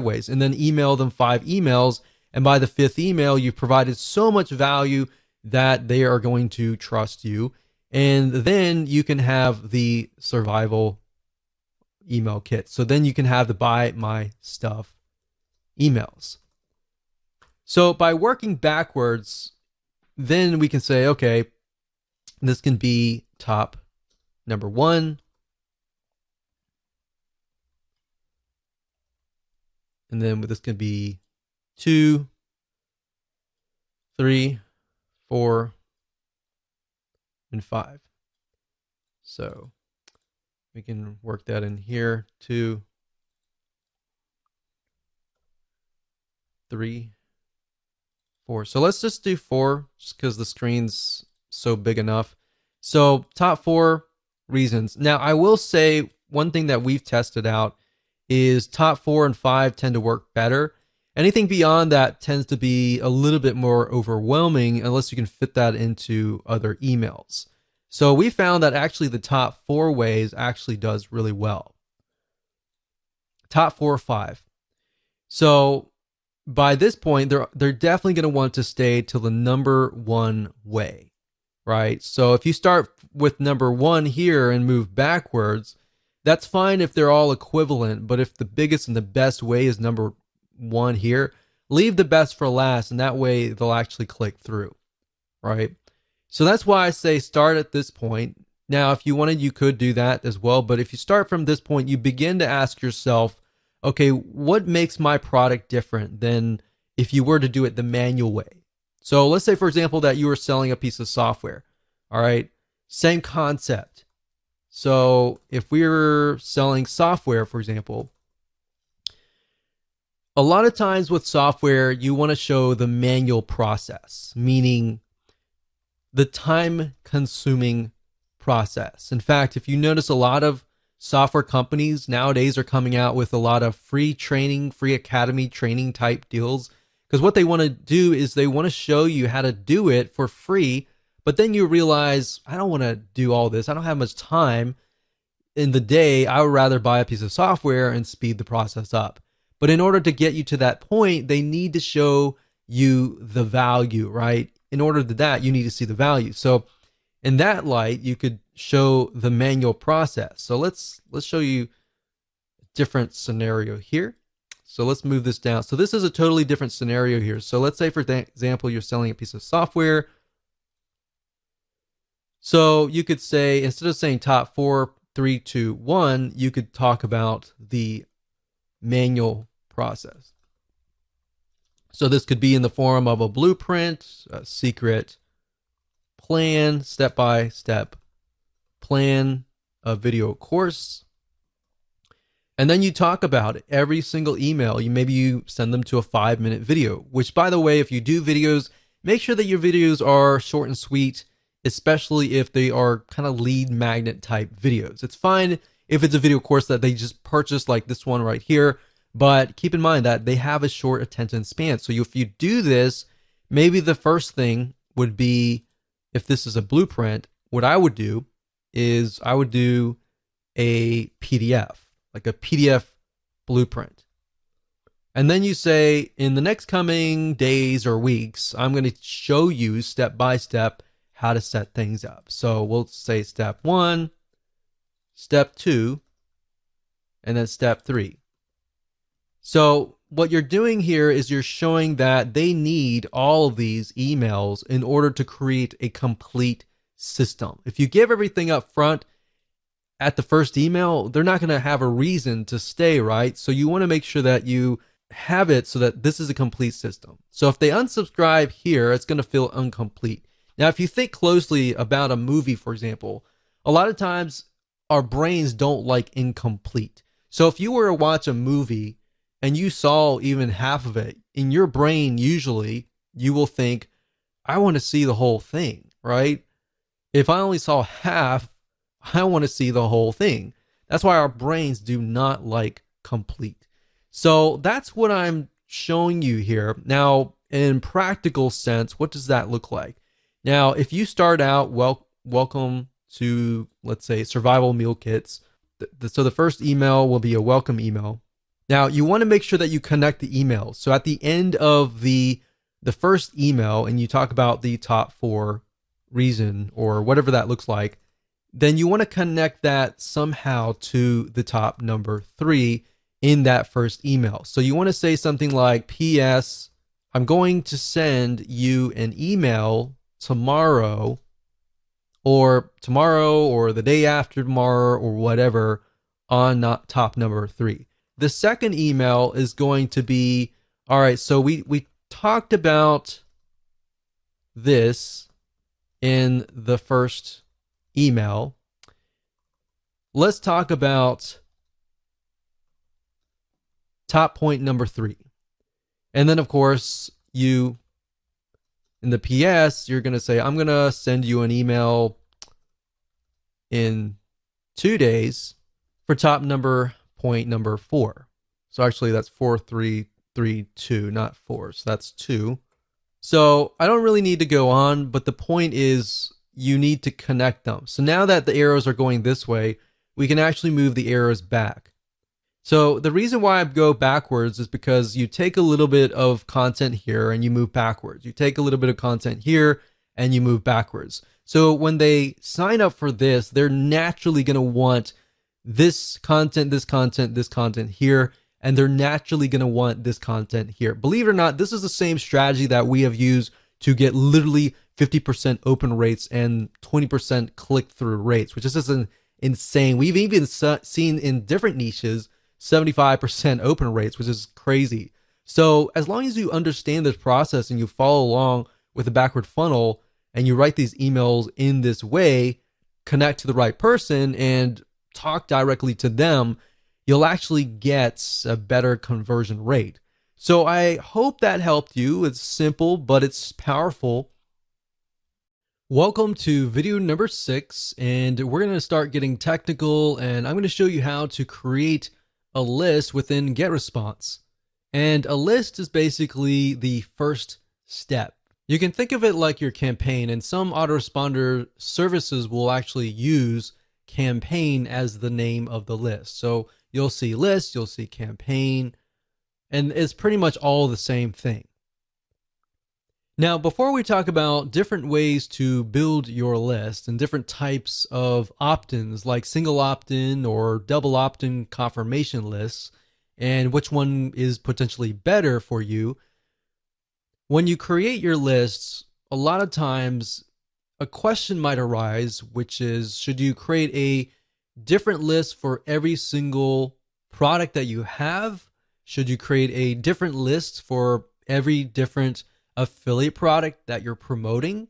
ways, and then email them 5 emails. And by the 5th email, you've provided so much value that they are going to trust you. And then you can have the survival email kit. So then you can have the buy my stuff emails. So by working backwards, then we can say, okay, this can be top number 1. And then this can be 2, 3, 4, and 5. So we can work that in here. 2, 3, 4. So let's just do 4 just because the screen's so big enough. So top 4 reasons. Now I will say one thing that we've tested out is top 4 and 5 tend to work better. Anything beyond that tends to be a little bit more overwhelming unless you can fit that into other emails. So we found that actually the top 4 ways actually does really well. Top 4 or 5. So by this point, they're definitely going to want to stay to the number 1 way, right? So if you start with number 1 here and move backwards, that's fine if they're all equivalent, but if the biggest and the best way is number 1 here, leave the best for last, and that way they'll actually click through, right? So that's why I say start at this point. Now, if you wanted, you could do that as well, but if you start from this point, you begin to ask yourself, okay, what makes my product different than if you were to do it the manual way? So let's say, for example, that you were selling a piece of software. All right, same concept. So if we were selling software, for example, a lot of times with software, you want to show the manual process, meaning the time consuming process. In fact, if you notice, a lot of software companies nowadays are coming out with a lot of free training, free academy training type deals, because what they want to do is they want to show you how to do it for free. But then you realize, I don't want to do all this. I don't have much time in the day. I would rather buy a piece of software and speed the process up. But in order to get you to that point, they need to show you the value, right? In order to that, you need to see the value. So in that light, you could show the manual process. So let's show you a different scenario here. So let's move this down. So this is a totally different scenario here. So let's say, for example, you're selling a piece of software. So you could say, instead of saying top 4, 3, 2, 1, you could talk about the manual process. So this could be in the form of a blueprint, a secret plan, step-by-step plan, a video course. And then you talk about it every single email. Maybe you send them to a 5-minute video, which, by the way, if you do videos, make sure that your videos are short and sweet, especially if they are kind of lead magnet type videos. It's fine if it's a video course that they just purchased, like this one right here, but keep in mind that they have a short attention span. So if you do this, maybe the first thing would be, if this is a blueprint, what I would do is I would do a PDF, like a PDF blueprint. And then you say, in the next coming days or weeks, I'm going to show you step by step how to set things up. So we'll say step 1, step 2, and then step 3. So what you're doing here is you're showing that they need all of these emails in order to create a complete system. If you give everything up front at the first email, they're not going to have a reason to stay, right? So you want to make sure that you have it so that this is a complete system. So if they unsubscribe here, it's going to feel incomplete. Now, if you think closely about a movie, for example, a lot of times our brains don't like incomplete. So if you were to watch a movie and you saw even half of it, in your brain, usually you will think, I want to see the whole thing, right? If I only saw half, I want to see the whole thing. That's why our brains do not like complete. So that's what I'm showing you here. Now, in practical sense, what does that look like? Now, if you start out, welcome to, let's say, survival meal kits. So the first email will be a welcome email. Now, you want to make sure that you connect the emails. So at the end of the first email, and you talk about the top 4 reason or whatever that looks like, then you want to connect that somehow to the top number 3 in that first email. So you want to say something like, P.S. I'm going to send you an email tomorrow or the day after tomorrow or whatever on top number 3. The second email is going to be, all right, so we talked about this in the first email. Let's talk about top point number 3. And then, of course, in the PS, you're going to say, I'm going to send you an email in 2 days for top number point number 4. So actually that's 433 3, 2, not 4. So that's 2. So I don't really need to go on, but the point is you need to connect them. So now that the arrows are going this way, we can actually move the arrows back. So the reason why I go backwards is because you take a little bit of content here and you move backwards. You take a little bit of content here and you move backwards. So when they sign up for this, they're naturally going to want this content, this content, this content here, and they're naturally going to want this content here. Believe it or not, this is the same strategy that we have used to get literally 50% open rates and 20% click-through rates, which is just insane. We've even seen in different niches 75% open rates, which is crazy. So as long as you understand this process and you follow along with the backward funnel and you write these emails in this way, connect to the right person and talk directly to them, you'll actually get a better conversion rate. So I hope that helped you. It's simple, but it's powerful. Welcome to video number 6, and we're going to start getting technical, and I'm going to show you how to create a list within Getresponse. And a list is basically the first step. You can think of it like your campaign, and some autoresponder services will actually use campaign as the name of the list. So you'll see list, you'll see campaign, and it's pretty much all the same thing. Now, before we talk about different ways to build your list and different types of opt-ins like single opt-in or double opt-in confirmation lists and which one is potentially better for you, when you create your lists, a lot of times a question might arise, which is, should you create a different list for every single product that you have? Should you create a different list for every different affiliate product that you're promoting?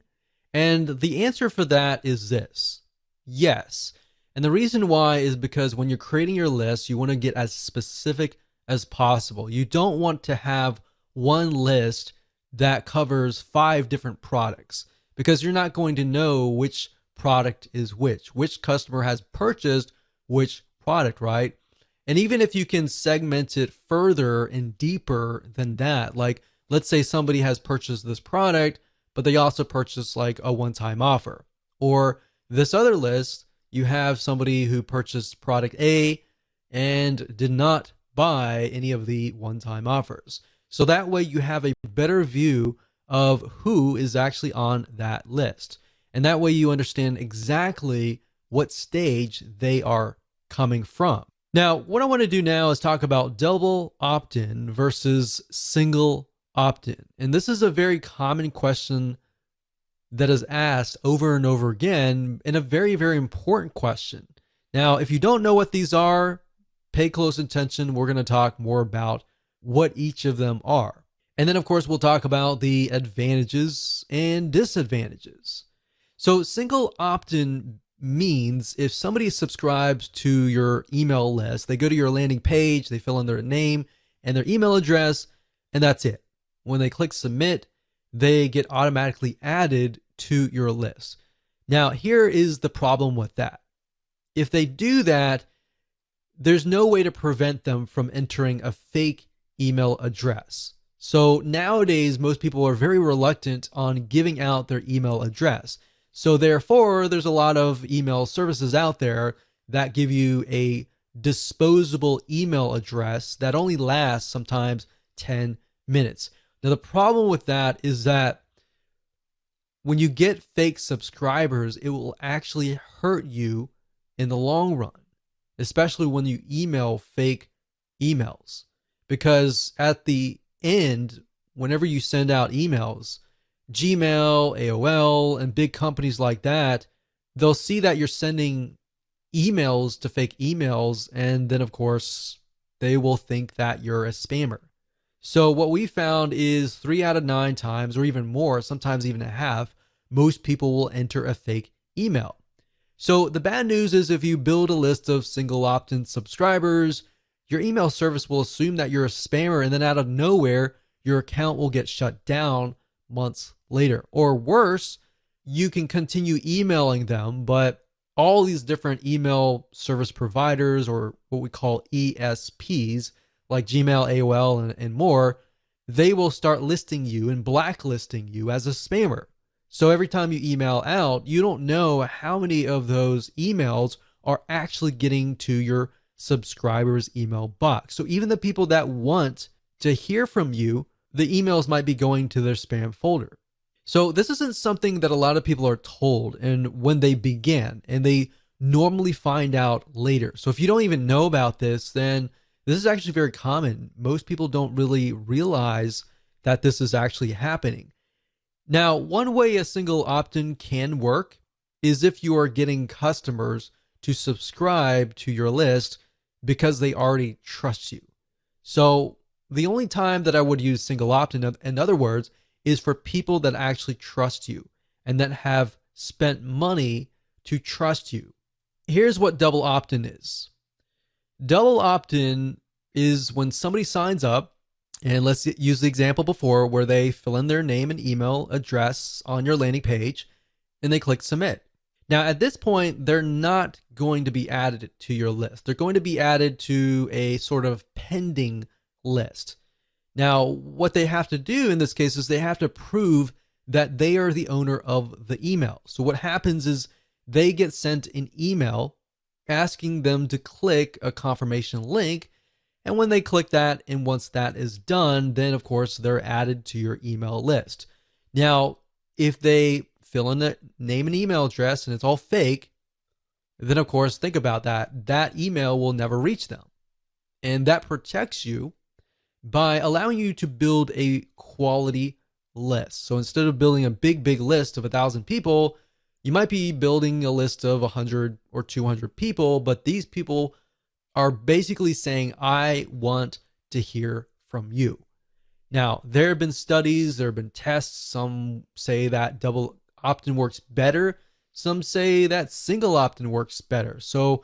And the answer for that is this: yes. And the reason why is because when you're creating your list, you want to get as specific as possible. You don't want to have one list that covers 5 different products, because you're not going to know which product is which customer has purchased which product, right? And even if you can segment it further and deeper than that, like let's say somebody has purchased this product, but they also purchased like a one-time offer. Or this other list, you have somebody who purchased product A and did not buy any of the one-time offers. So that way you have a better view of who is actually on that list. And that way you understand exactly what stage they are coming from. Now, what I want to do now is talk about double opt-in versus single opt-in. And this is a very common question that is asked over and over again, and a very, very important question. Now, if you don't know what these are, pay close attention. We're going to talk more about what each of them are. And then, of course, we'll talk about the advantages and disadvantages. So single opt-in means if somebody subscribes to your email list, they go to your landing page, they fill in their name and their email address, and that's it. When they click submit, they get automatically added to your list. Now, here is the problem with that. If they do that, there's no way to prevent them from entering a fake email address. So nowadays, most people are very reluctant on giving out their email address. So therefore, there's a lot of email services out there that give you a disposable email address that only lasts sometimes 10 minutes. Now, the problem with that is that when you get fake subscribers, it will actually hurt you in the long run, especially when you email fake emails. Because at the end, whenever you send out emails, Gmail, AOL, and big companies like that, they'll see that you're sending emails to fake emails, and then of course they will think that you're a spammer. So what we found is 3 out of 9 times, or even more, sometimes even a half, most people will enter a fake email. So the bad news is if you build a list of single opt-in subscribers, your email service will assume that you're a spammer, and then out of nowhere, your account will get shut down months later. Or worse, you can continue emailing them, but all these different email service providers, or what we call ESPs, like Gmail, AOL, and more, they will start listing you and blacklisting you as a spammer. So every time you email out, you don't know how many of those emails are actually getting to your subscribers' email box. So even the people that want to hear from you, the emails might be going to their spam folder. So this isn't something that a lot of people are told and when they begin, and they normally find out later. So if you don't even know about this, then this is actually very common. Most people don't really realize that this is actually happening. Now, one way a single opt-in can work is if you are getting customers to subscribe to your list because they already trust you. So the only time that I would use single opt-in, in other words, is for people that actually trust you and that have spent money to trust you. Here's what double opt-in is. Double opt-in is when somebody signs up, and let's use the example before where they fill in their name and email address on your landing page and they click submit. Now at this point, they're not going to be added to your list. They're going to be added to a sort of pending list. Now, what they have to do in this case is they have to prove that they are the owner of the email. So what happens is they get sent an email asking them to click a confirmation link. And when they click that, and once that is done, then of course they're added to your email list. Now, if they fill in the name and email address and it's all fake, then of course think about that. That email will never reach them. And that protects you by allowing you to build a quality list. So instead of building a big list of 1,000 people, you might be building a list of 100 or 200 people, but these people are basically saying, I want to hear from you. Now, there have been studies, there have been tests. Some say that double opt-in works better. Some say that single opt-in works better. So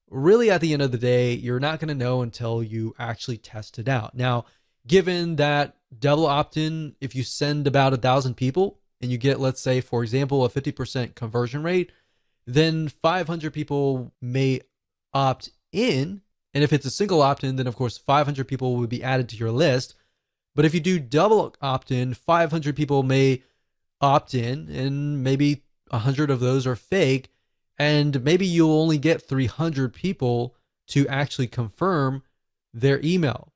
really, at the end of the day, you're not going to know until you actually test it out. Now, given that double opt-in, if you send about 1,000 people and you get, let's say, for example, a 50% conversion rate, then 500 people may opt in. And if it's a single opt-in, then of course 500 people would be added to your list. But if you do double opt-in, 500 people may opt in, and maybe 100 of those are fake. And maybe you'll only get 300 people to actually confirm their email.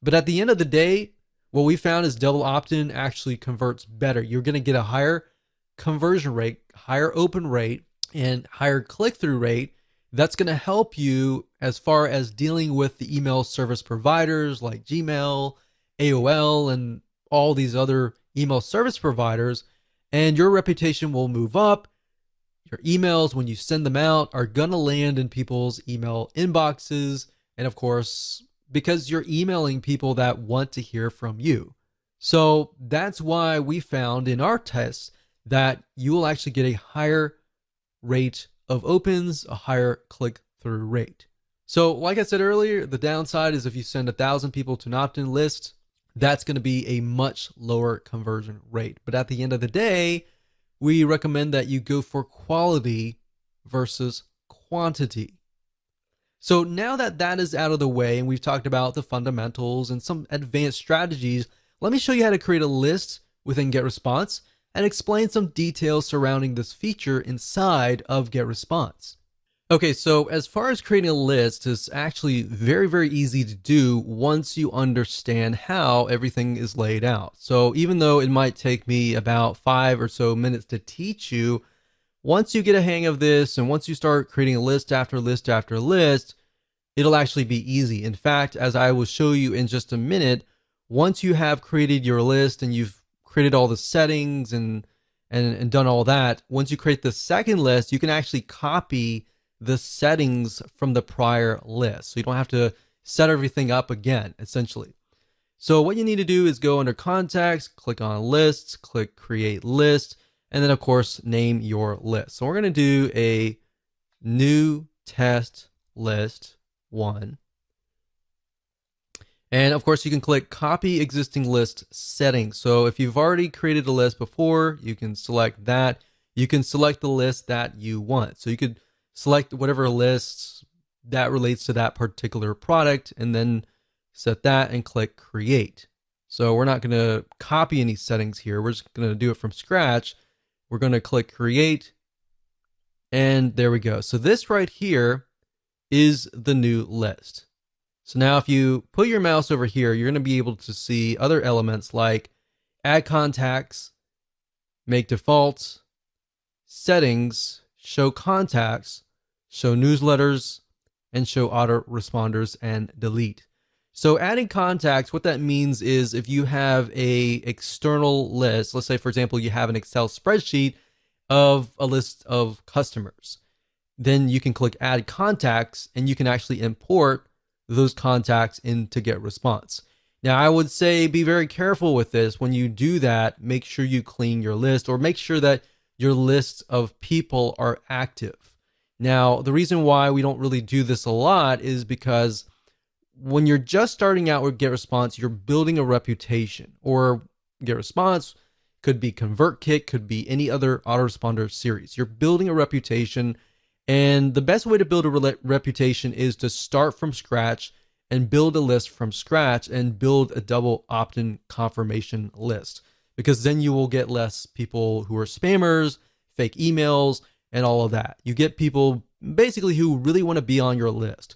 But at the end of the day, what we found is double opt-in actually converts better. You're going to get a higher conversion rate, higher open rate, and higher click-through rate. That's going to help you as far as dealing with the email service providers like Gmail, AOL, and all these other email service providers. And your reputation will move up. Your emails, when you send them out, are going to land in people's email inboxes. And of course, because you're emailing people that want to hear from you. So that's why we found in our tests that you will actually get a higher rate of opens, a higher click-through rate. So like I said earlier, the downside is if you send 1,000 people to an opt-in list, that's going to be a much lower conversion rate. But at the end of the day, we recommend that you go for quality versus quantity. So now that that is out of the way and we've talked about the fundamentals and some advanced strategies, let me show you how to create a list within Getresponse and explain some details surrounding this feature inside of Getresponse. Okay, so as far as creating a list, it's actually very easy to do once you understand how everything is laid out. So even though it might take me about 5 or so minutes to teach you, once you get a hang of this and once you start creating a list after list after list, it'll actually be easy. In fact, as I will show you in just a minute, once you have created your list and you've created all the settings and done all that, once you create the second list, you can actually copy the settings from the prior list. So you don't have to set everything up again, essentially. So what you need to do is go under contacts, click on lists, click create list, and then of course, name your list. So we're going to do a new test list 1. And of course, you can click copy existing list settings. So if you've already created a list before, you can select that. You can select the list that you want. So you could select whatever list that relates to that particular product and then set that and click create. So we're not going to copy any settings here. We're just going to do it from scratch. We're going to click create, and there we go. So this right here is the new list. So now if you put your mouse over here, you're going to be able to see other elements like add contacts, make defaults, settings, show contacts, show newsletters, and show autoresponders and delete. So adding contacts, what that means is if you have a external list, let's say for example you have an Excel spreadsheet of a list of customers, then you can click add contacts and you can actually import those contacts into Getresponse. Now I would say be very careful with this. When you do that, make sure you clean your list, or make sure that your list of people are active. Now the reason why we don't really do this a lot is because when you're just starting out with Getresponse, you're building a reputation. Or Getresponse could be ConvertKit, could be any other autoresponder series. You're building a reputation, and the best way to build a reputation is to start from scratch and build a list from scratch and build a double opt-in confirmation list, because then you will get less people who are spammers, fake emails, and all of that. You get people basically who really want to be on your list.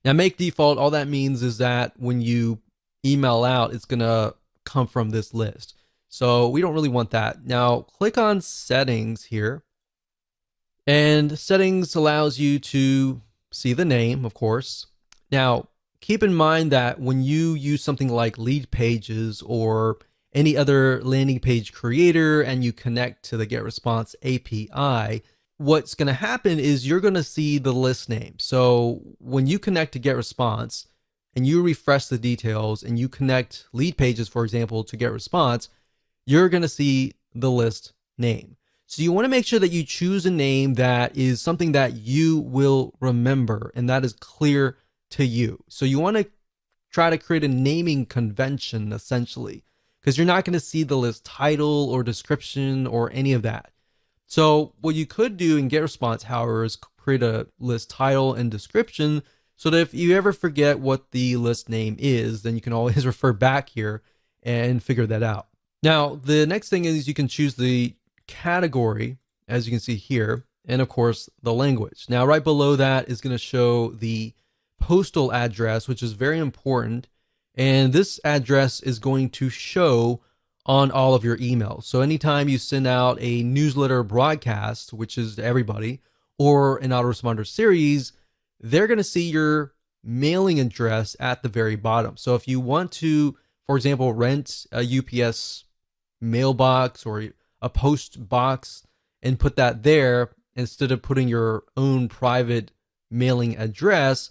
Now make default, all that means is that when you email out, it's going to come from this list. So we don't really want that. Now click on settings here, and settings allows you to see the name, of course. Now keep in mind that when you use something like lead pages or any other landing page creator and you connect to the Getresponse API, what's going to happen is you're going to see the list name. So when you connect to Getresponse and you refresh the details and you connect lead pages, for example, to Getresponse, you're going to see the list name. So you want to make sure that you choose a name that is something that you will remember and that is clear to you. So you want to try to create a naming convention essentially, because you're not going to see the list title or description or any of that. So what you could do in Getresponse, however, is create a list title and description so that if you ever forget what the list name is, then you can always refer back here and figure that out. Now, the next thing is you can choose the category, as you can see here, and of course the language. Now, right below that is going to show the postal address, which is very important. And this address is going to show on all of your emails. So anytime you send out a newsletter broadcast, which is to everybody, or an autoresponder series, they're going to see your mailing address at the very bottom. So if you want to, for example, rent a UPS mailbox or a post box and put that there instead of putting your own private mailing address,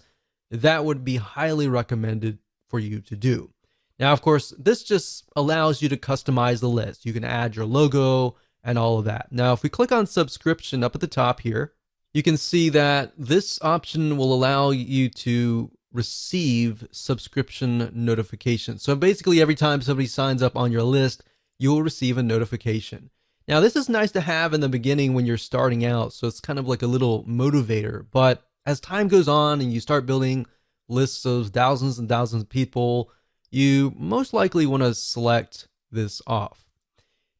that would be highly recommended for you to do. Now, of course, this just allows you to customize the list. You can add your logo and all of that. Now, if we click on subscription up at the top here, you can see that this option will allow you to receive subscription notifications. So basically, every time somebody signs up on your list, you will receive a notification. Now, this is nice to have in the beginning when you're starting out, so it's kind of like a little motivator. But as time goes on and you start building lists of thousands and thousands of people, you most likely want to select this off.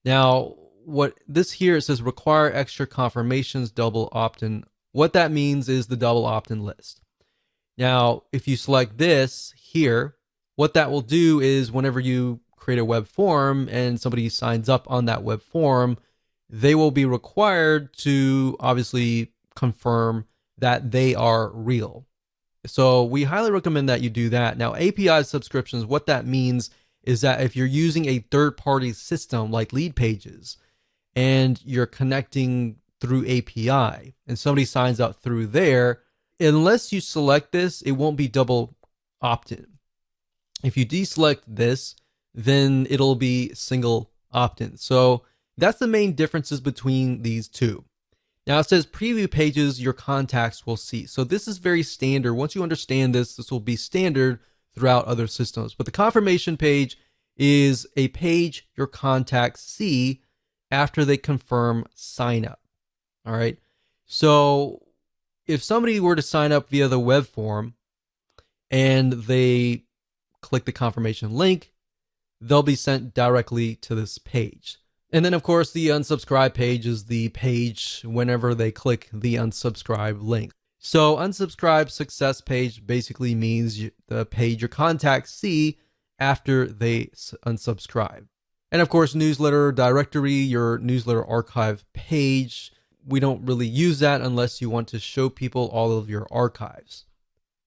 Now, what this here, it says require extra confirmations, double opt-in. What that means is the double opt-in list. Now, if you select this here, what that will do is whenever you create a web form and somebody signs up on that web form, they will be required to obviously confirm that they are real. So we highly recommend that you do that. Now, API subscriptions, what that means is that if you're using a third-party system like lead pages and you're connecting through API and somebody signs up through there, unless you select this, it won't be double opt-in. If you deselect this, then it'll be single opt-in. So that's the main differences between these two. Now it says preview pages your contacts will see. So this is very standard. Once you understand this, this will be standard throughout other systems. But the confirmation page is a page your contacts see after they confirm sign up. All right. So if somebody were to sign up via the web form and they click the confirmation link, they'll be sent directly to this page. And then, of course, the unsubscribe page is the page whenever they click the unsubscribe link. So unsubscribe success page basically means the page your contacts see after they unsubscribe. And of course, newsletter directory, your newsletter archive page. We don't really use that unless you want to show people all of your archives.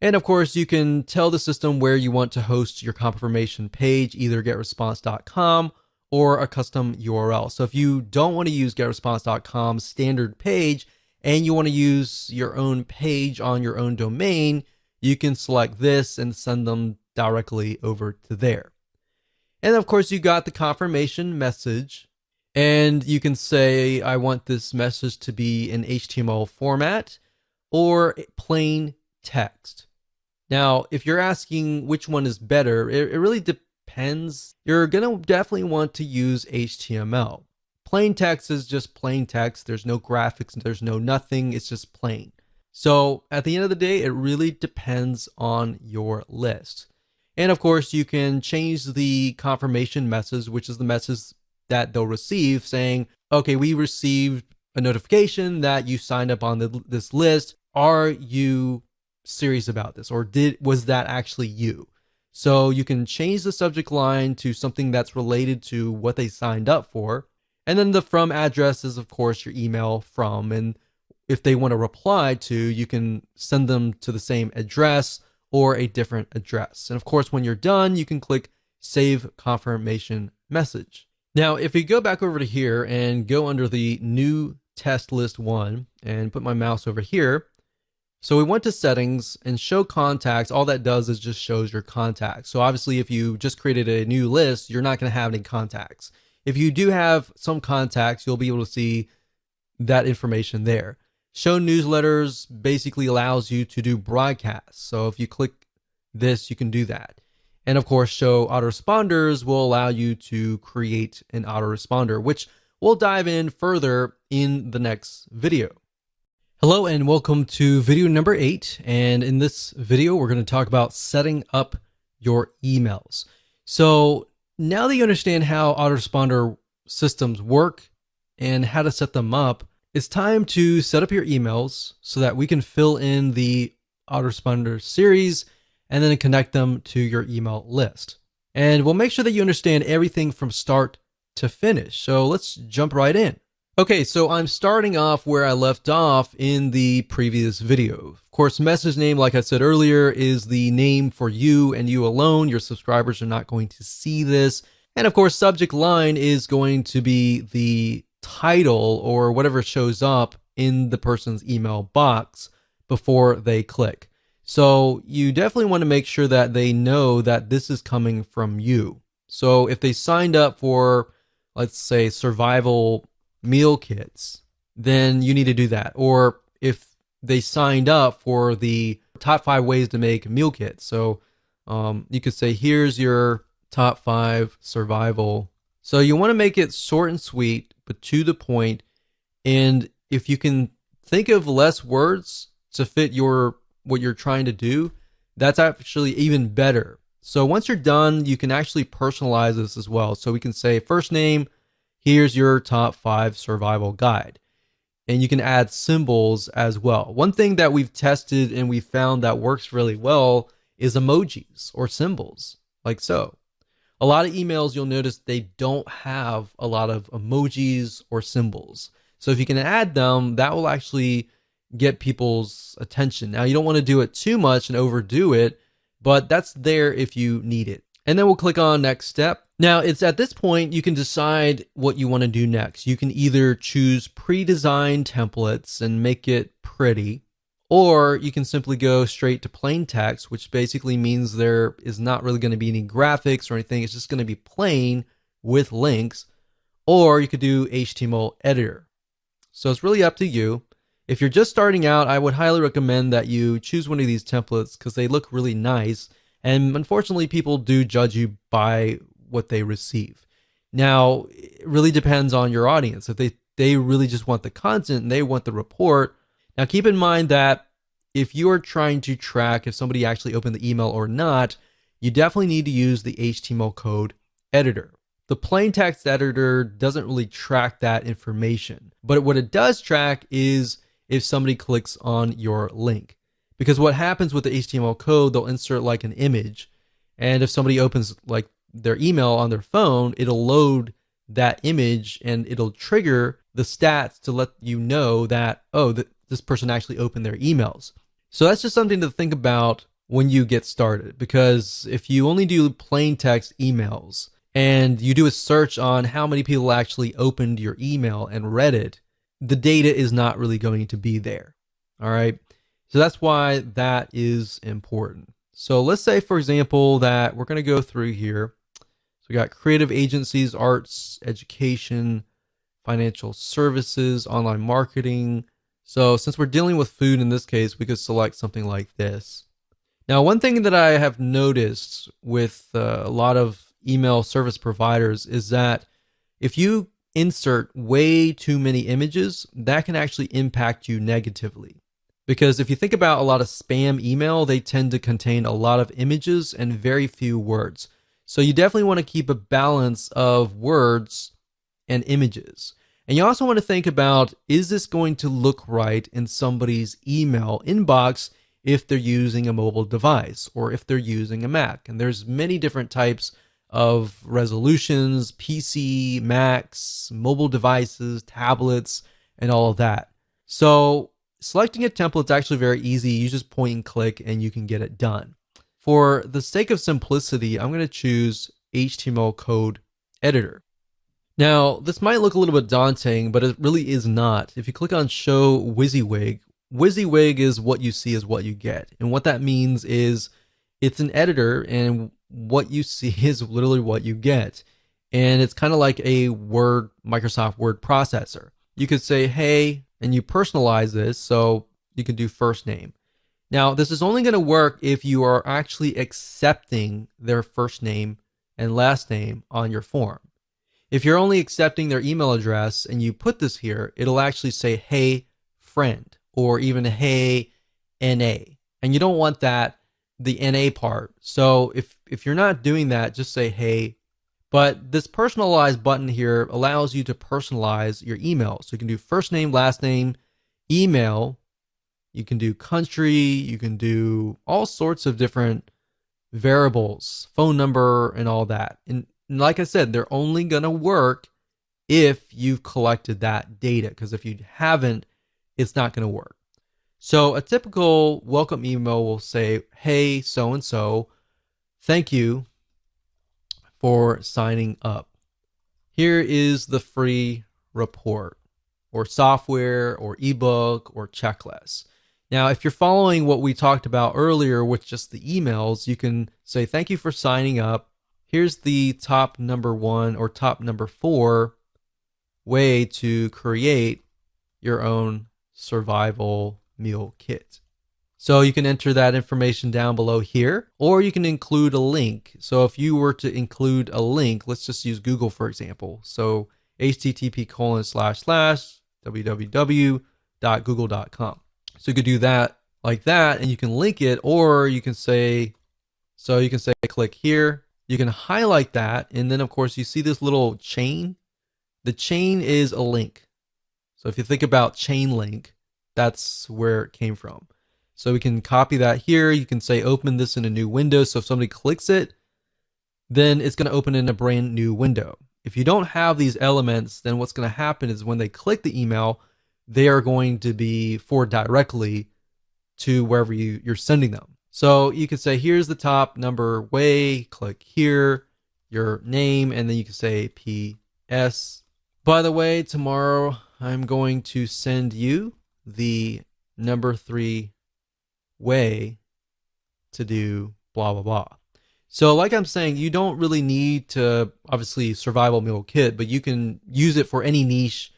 And of course, you can tell the system where you want to host your confirmation page, either getresponse.com or a custom URL. So if you don't want to use getresponse.com's standard page and you want to use your own page on your own domain, you can select this and send them directly over to there. And of course, you got the confirmation message, and you can say, I want this message to be in HTML format or plain text. Now, if you're asking which one is better, it really depends. You're going to definitely want to use HTML. Plain text is just plain text. There's no graphics, there's no nothing. It's just plain. So at the end of the day, it really depends on your list. And of course, you can change the confirmation message, which is the message that they'll receive saying, okay, we received a notification that you signed up on this list. Are you serious about this? Or was that actually you? So you can change the subject line to something that's related to what they signed up for. And then the from address is, of course, your email from. And if they want to reply to, you can send them to the same address or a different address. And of course, when you're done, you can click Save Confirmation Message. Now, if we go back over to here and go under the new test list 1 and put my mouse over here, so we went to settings and show contacts. All that does is just shows your contacts. So obviously, if you just created a new list, you're not going to have any contacts. If you do have some contacts, you'll be able to see that information there. Show newsletters basically allows you to do broadcasts. So if you click this, you can do that. And of course, show autoresponders will allow you to create an autoresponder, which we'll dive in further in the next video. Hello and welcome to video number 8. And in this video, we're going to talk about setting up your emails. So now that you understand how autoresponder systems work and how to set them up, it's time to set up your emails so that we can fill in the autoresponder series and then connect them to your email list. And we'll make sure that you understand everything from start to finish. So let's jump right in. Okay, so I'm starting off where I left off in the previous video. Of course, message name, like I said earlier, is the name for you and you alone. Your subscribers are not going to see this. And of course, subject line is going to be the title or whatever shows up in the person's email box before they click. So you definitely want to make sure that they know that this is coming from you. So if they signed up for, let's say, survival meal kits, then you need to do that. Or if they signed up for the top 5 ways to make meal kits. So you could say, here's your top 5 survival. So you want to make it short and sweet, but to the point. And if you can think of less words to fit what you're trying to do, that's actually even better. So once you're done, you can actually personalize this as well. So we can say first name, here's your top 5 survival guide. And you can add symbols as well. One thing that we've tested and we found that works really well is emojis or symbols, like so. A lot of emails, you'll notice they don't have a lot of emojis or symbols. So if you can add them, that will actually get people's attention. Now, you don't want to do it too much and overdo it, but that's there if you need it. And then we'll click on next step. Now, it's at this point you can decide what you want to do next. You can either choose pre-designed templates and make it pretty, or you can simply go straight to plain text, which basically means there is not really going to be any graphics or anything. It's just going to be plain with links, or you could do HTML editor. So it's really up to you. If you're just starting out, I would highly recommend that you choose one of these templates because they look really nice. And unfortunately, people do judge you by what they receive. Now, it really depends on your audience. If they really just want the content and they want the report. Now, keep in mind that if you are trying to track if somebody actually opened the email or not, you definitely need to use the HTML code editor. The plain text editor doesn't really track that information, but what it does track is if somebody clicks on your link. Because what happens with the HTML code, they'll insert like an image, and if somebody opens like their email on their phone, it'll load that image and it'll trigger the stats to let you know that, oh, this person actually opened their emails. So that's just something to think about when you get started, because if you only do plain text emails and you do a search on how many people actually opened your email and read it, the data is not really going to be there. All right. So that's why that is important. So let's say, for example, that we're going to go through here. So we got creative agencies, arts, education, financial services, online marketing. So since we're dealing with food in this case, we could select something like this. Now, one thing that I have noticed with a lot of email service providers is that if you insert way too many images, that can actually impact you negatively. Because if you think about a lot of spam email, they tend to contain a lot of images and very few words. So you definitely want to keep a balance of words and images. And you also want to think about, is this going to look right in somebody's email inbox if they're using a mobile device or if they're using a Mac? And there's many different types of resolutions: PC, Macs, mobile devices, tablets, and all of that. So selecting a template is actually very easy. You just point and click and you can get it done. For the sake of simplicity, I'm going to choose HTML code editor. Now, this might look a little bit daunting, but it really is not. If you click on Show WYSIWYG, WYSIWYG is what you see is what you get. And what that means is it's an editor, and what you see is literally what you get. And it's kind of like a Microsoft Word processor. You could say, hey, and you personalize this, so you can do first name. Now, this is only going to work if you are actually accepting their first name and last name on your form. If you're only accepting their email address and you put this here, it'll actually say, hey, friend, or even hey, NA. And you don't want that, the NA part. So if you're not doing that, just say hey. But this personalize button here allows you to personalize your email. So you can do first name, last name, email. You can do country. You can do all sorts of different variables, phone number, and all that. And like I said, they're only going to work if you've collected that data, because if you haven't, it's not going to work. So a typical welcome email will say, hey, so-and-so, thank you for signing up. Here is the free report or software or ebook or checklist. Now, if you're following what we talked about earlier with just the emails, you can say, thank you for signing up. Here's the top number 1 or top number 4 way to create your own survival meal kit. So you can enter that information down below here, or you can include a link. So if you were to include a link, let's just use Google for example. So http://www.google.com. So you could do that like that, and you can link it, or you can say, click here. You can highlight that, and then of course you see this little chain. The chain is a link. So if you think about chain link, that's where it came from. So we can copy that here. You can say open this in a new window. So if somebody clicks it, then it's going to open in a brand new window. If you don't have these elements, then what's going to happen is when they click the email, they are going to be forwarded directly to wherever you're sending them. So you can say, here's the top number way, click here, your name, and then you can say PS. By the way, tomorrow I'm going to send you the number 3 way to do blah, blah, blah. So like I'm saying, you don't really need to, obviously, survival meal kit, but you can use it for any niche.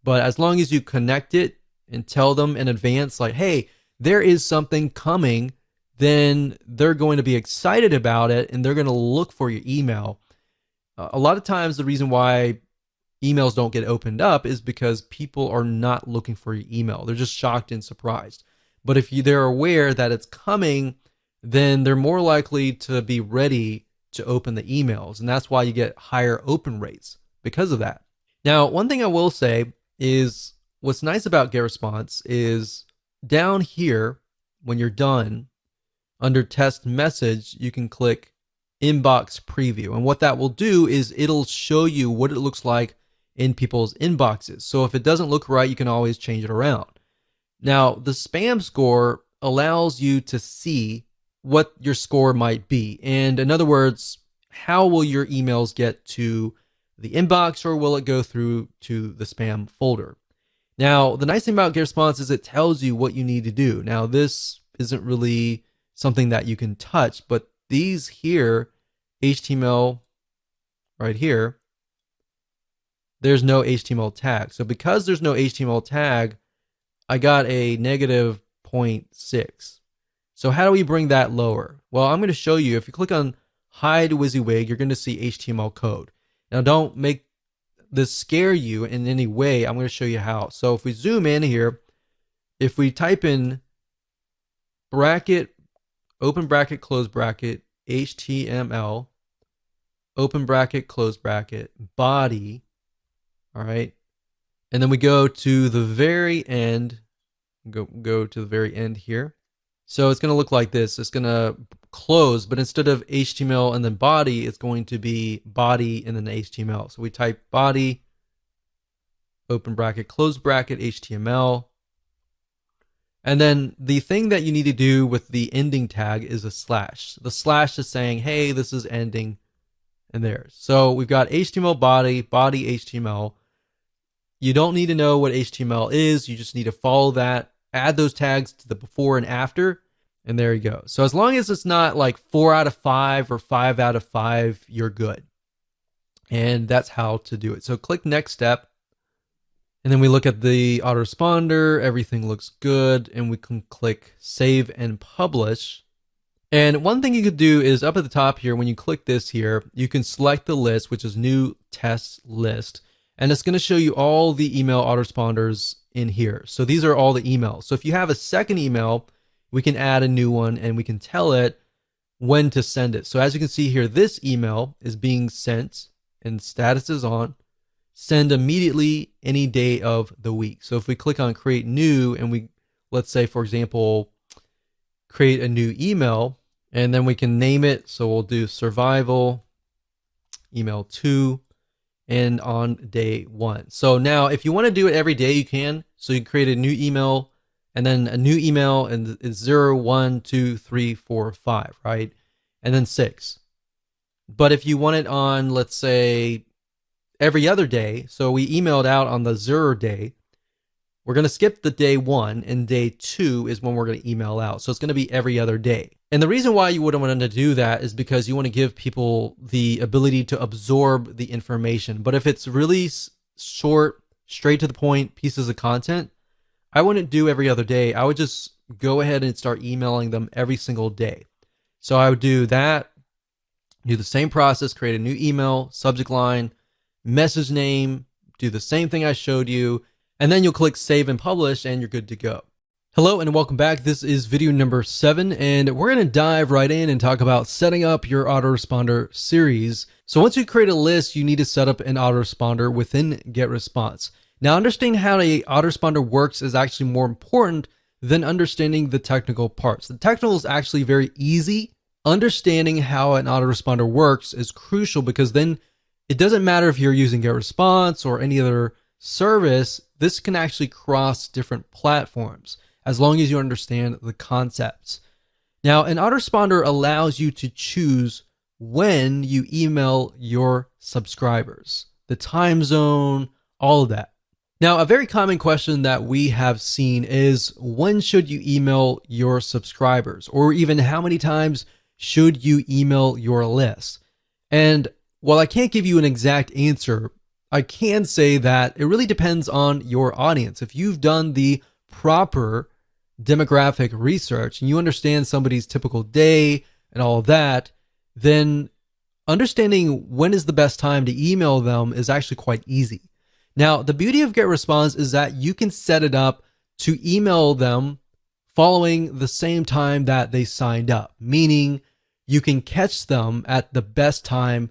But as long as you connect it and tell them in advance, like, hey, there is something coming, then they're going to be excited about it and they're going to look for your email. A lot of times the reason why emails don't get opened up is because people are not looking for your email. They're just shocked and surprised. But if they're aware that it's coming, then they're more likely to be ready to open the emails. And that's why you get higher open rates because of that. Now, one thing I will say is what's nice about Getresponse is down here, when you're done, under test message, you can click inbox preview. And what that will do is it'll show you what it looks like in people's inboxes. So if it doesn't look right, you can always change it around. Now, the spam score allows you to see what your score might be. And in other words, how will your emails get to the inbox, or will it go through to the spam folder? Now, the nice thing about Getresponse is it tells you what you need to do. Now, this isn't really something that you can touch, but these here, HTML right here, there's no HTML tag. So because there's no HTML tag, I got a negative 0.6. So how do we bring that lower? Well, I'm going to show you. If you click on Hide WYSIWYG, you're going to see HTML code. Now, don't make this scare you in any way. I'm going to show you how. So if we zoom in here, if we type in bracket, open bracket, close bracket, HTML, open bracket, close bracket, body, all right, and then we go to the very end, go to the very end here. So it's going to look like this. It's going to close, but instead of HTML and then body, it's going to be body and then HTML. So we type body, open bracket, close bracket, HTML. And then the thing that you need to do with the ending tag is a slash. The slash is saying, hey, this is ending, and there. So we've got HTML body, body HTML. You don't need to know what HTML is. You just need to follow that. Add those tags to the before and after, and there you go. So as long as it's not like 4 out of 5 or 5 out of 5, you're good. And that's how to do it. So click next step, and then we look at the autoresponder. Everything looks good, and we can click save and publish. And one thing you could do is up at the top here, when you click this here, you can select the list, which is new test list. And it's going to show you all the email autoresponders in here. So these are all the emails. So if you have a second email, we can add a new one and we can tell it when to send it. So as you can see here, this email is being sent and status is on. Send immediately any day of the week. So if we click on create new and we, let's say, for example, create a new email, and then we can name it. So we'll do survival email 2. And on day 1. So now if you want to do it every day, you can. So you create a new email and then a new email, and it's 0, 1, 2, 3, 4, 5, right? And then 6. But if you want it on, let's say, every other day, so we emailed out on the 0 day, we're going to skip the day 1, and day 2 is when we're going to email out. So it's going to be every other day. And the reason why you wouldn't want to do that is because you want to give people the ability to absorb the information. But if it's really short, straight to the point pieces of content, I wouldn't do every other day. I would just go ahead and start emailing them every single day. So I would do that, do the same process, create a new email, subject line, message name, do the same thing I showed you, and then you'll click save and publish and you're good to go. Hello and welcome back. This is video number 7, and we're going to dive right in and talk about setting up your autoresponder series. So once you create a list, you need to set up an autoresponder within Getresponse. Now, understanding how an autoresponder works is actually more important than understanding the technical parts. The technical is actually very easy. Understanding how an autoresponder works is crucial, because then it doesn't matter if you're using Getresponse or any other service. This can actually cross different platforms, as long as you understand the concepts. Now, an autoresponder allows you to choose when you email your subscribers, the time zone, all of that. Now, a very common question that we have seen is, when should you email your subscribers? Or even how many times should you email your list? And while I can't give you an exact answer, I can say that it really depends on your audience. If you've done the proper demographic research and you understand somebody's typical day and all of that, then understanding when is the best time to email them is actually quite easy. Now, the beauty of Getresponse is that you can set it up to email them following the same time that they signed up, meaning you can catch them at the best time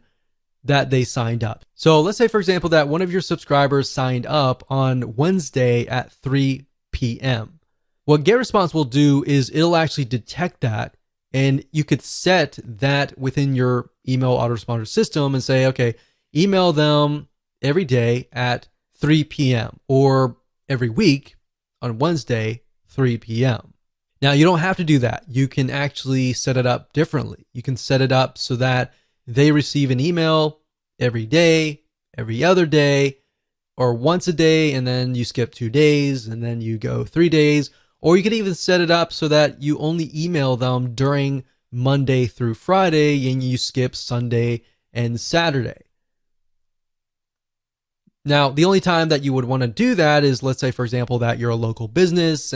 that they signed up. So let's say, for example, that one of your subscribers signed up on Wednesday at 3 p.m. What Getresponse will do is it'll actually detect that, and you could set that within your email autoresponder system and say, okay, email them every day at 3 p.m. or every week on Wednesday, 3 p.m. Now, you don't have to do that. You can actually set it up differently. You can set it up so that they receive an email every day, every other day, or once a day, and then you skip 2 days, and then you go 3 days. Or you could even set it up so that you only email them during Monday through Friday, and you skip Sunday and Saturday. Now, the only time that you would want to do that is, let's say, for example, that you're a local business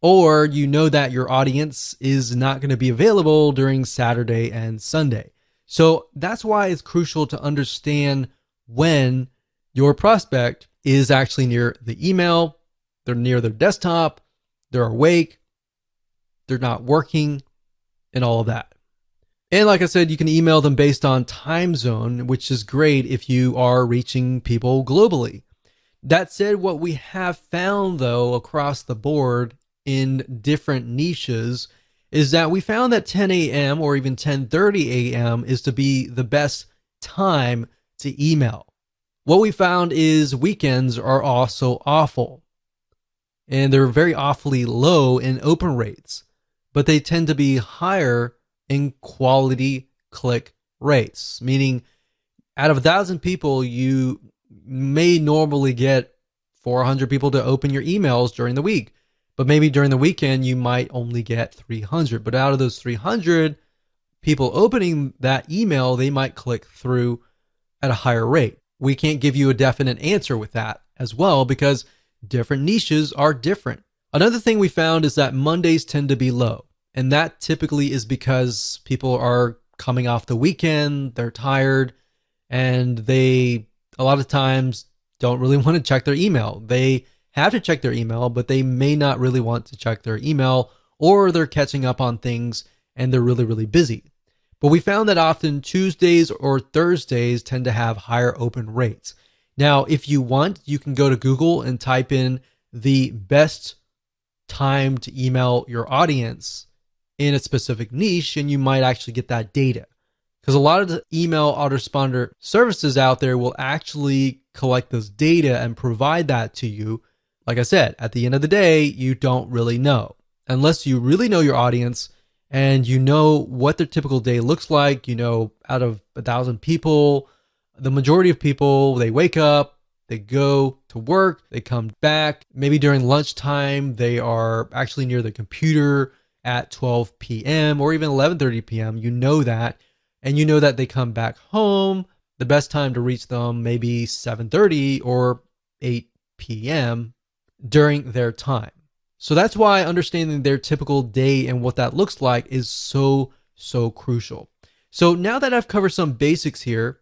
or you know that your audience is not going to be available during Saturday and Sunday. So that's why it's crucial to understand when your prospect is actually near the email, they're near their desktop, they're awake, they're not working, and all of that. And like I said, you can email them based on time zone, which is great if you are reaching people globally. That said, what we have found, though, across the board in different niches is that we found that 10 a.m. or even 10:30 a.m. is to be the best time to email. What we found is weekends are also awful, and they're very awfully low in open rates, but they tend to be higher in quality click rates, meaning out of 1,000 people, you may normally get 400 people to open your emails during the week. But maybe during the weekend, you might only get 300. But out of those 300 people opening that email, they might click through at a higher rate. We can't give you a definite answer with that as well because different niches are different. Another thing we found is that Mondays tend to be low. And that typically is because people are coming off the weekend, they're tired, and they, a lot of times, don't really want to check their email. They have to check their email, but they may not really want to check their email, or they're catching up on things and they're really, really busy. But we found that often Tuesdays or Thursdays tend to have higher open rates. Now, if you want, you can go to Google and type in the best time to email your audience in a specific niche, and you might actually get that data. Because a lot of the email autoresponder services out there will actually collect this data and provide that to you. Like I said, at the end of the day, you don't really know. Unless you really know your audience and you know what their typical day looks like, you know, out of 1,000 people, the majority of people, they wake up, they go to work, they come back. Maybe during lunchtime, they are actually near the computer at 12 p.m. or even 11:30 p.m. You know that. And you know that they come back home. The best time to reach them maybe 7:30 or 8 p.m. during their time. So that's why understanding their typical day and what that looks like is so crucial. So now that I've covered some basics here,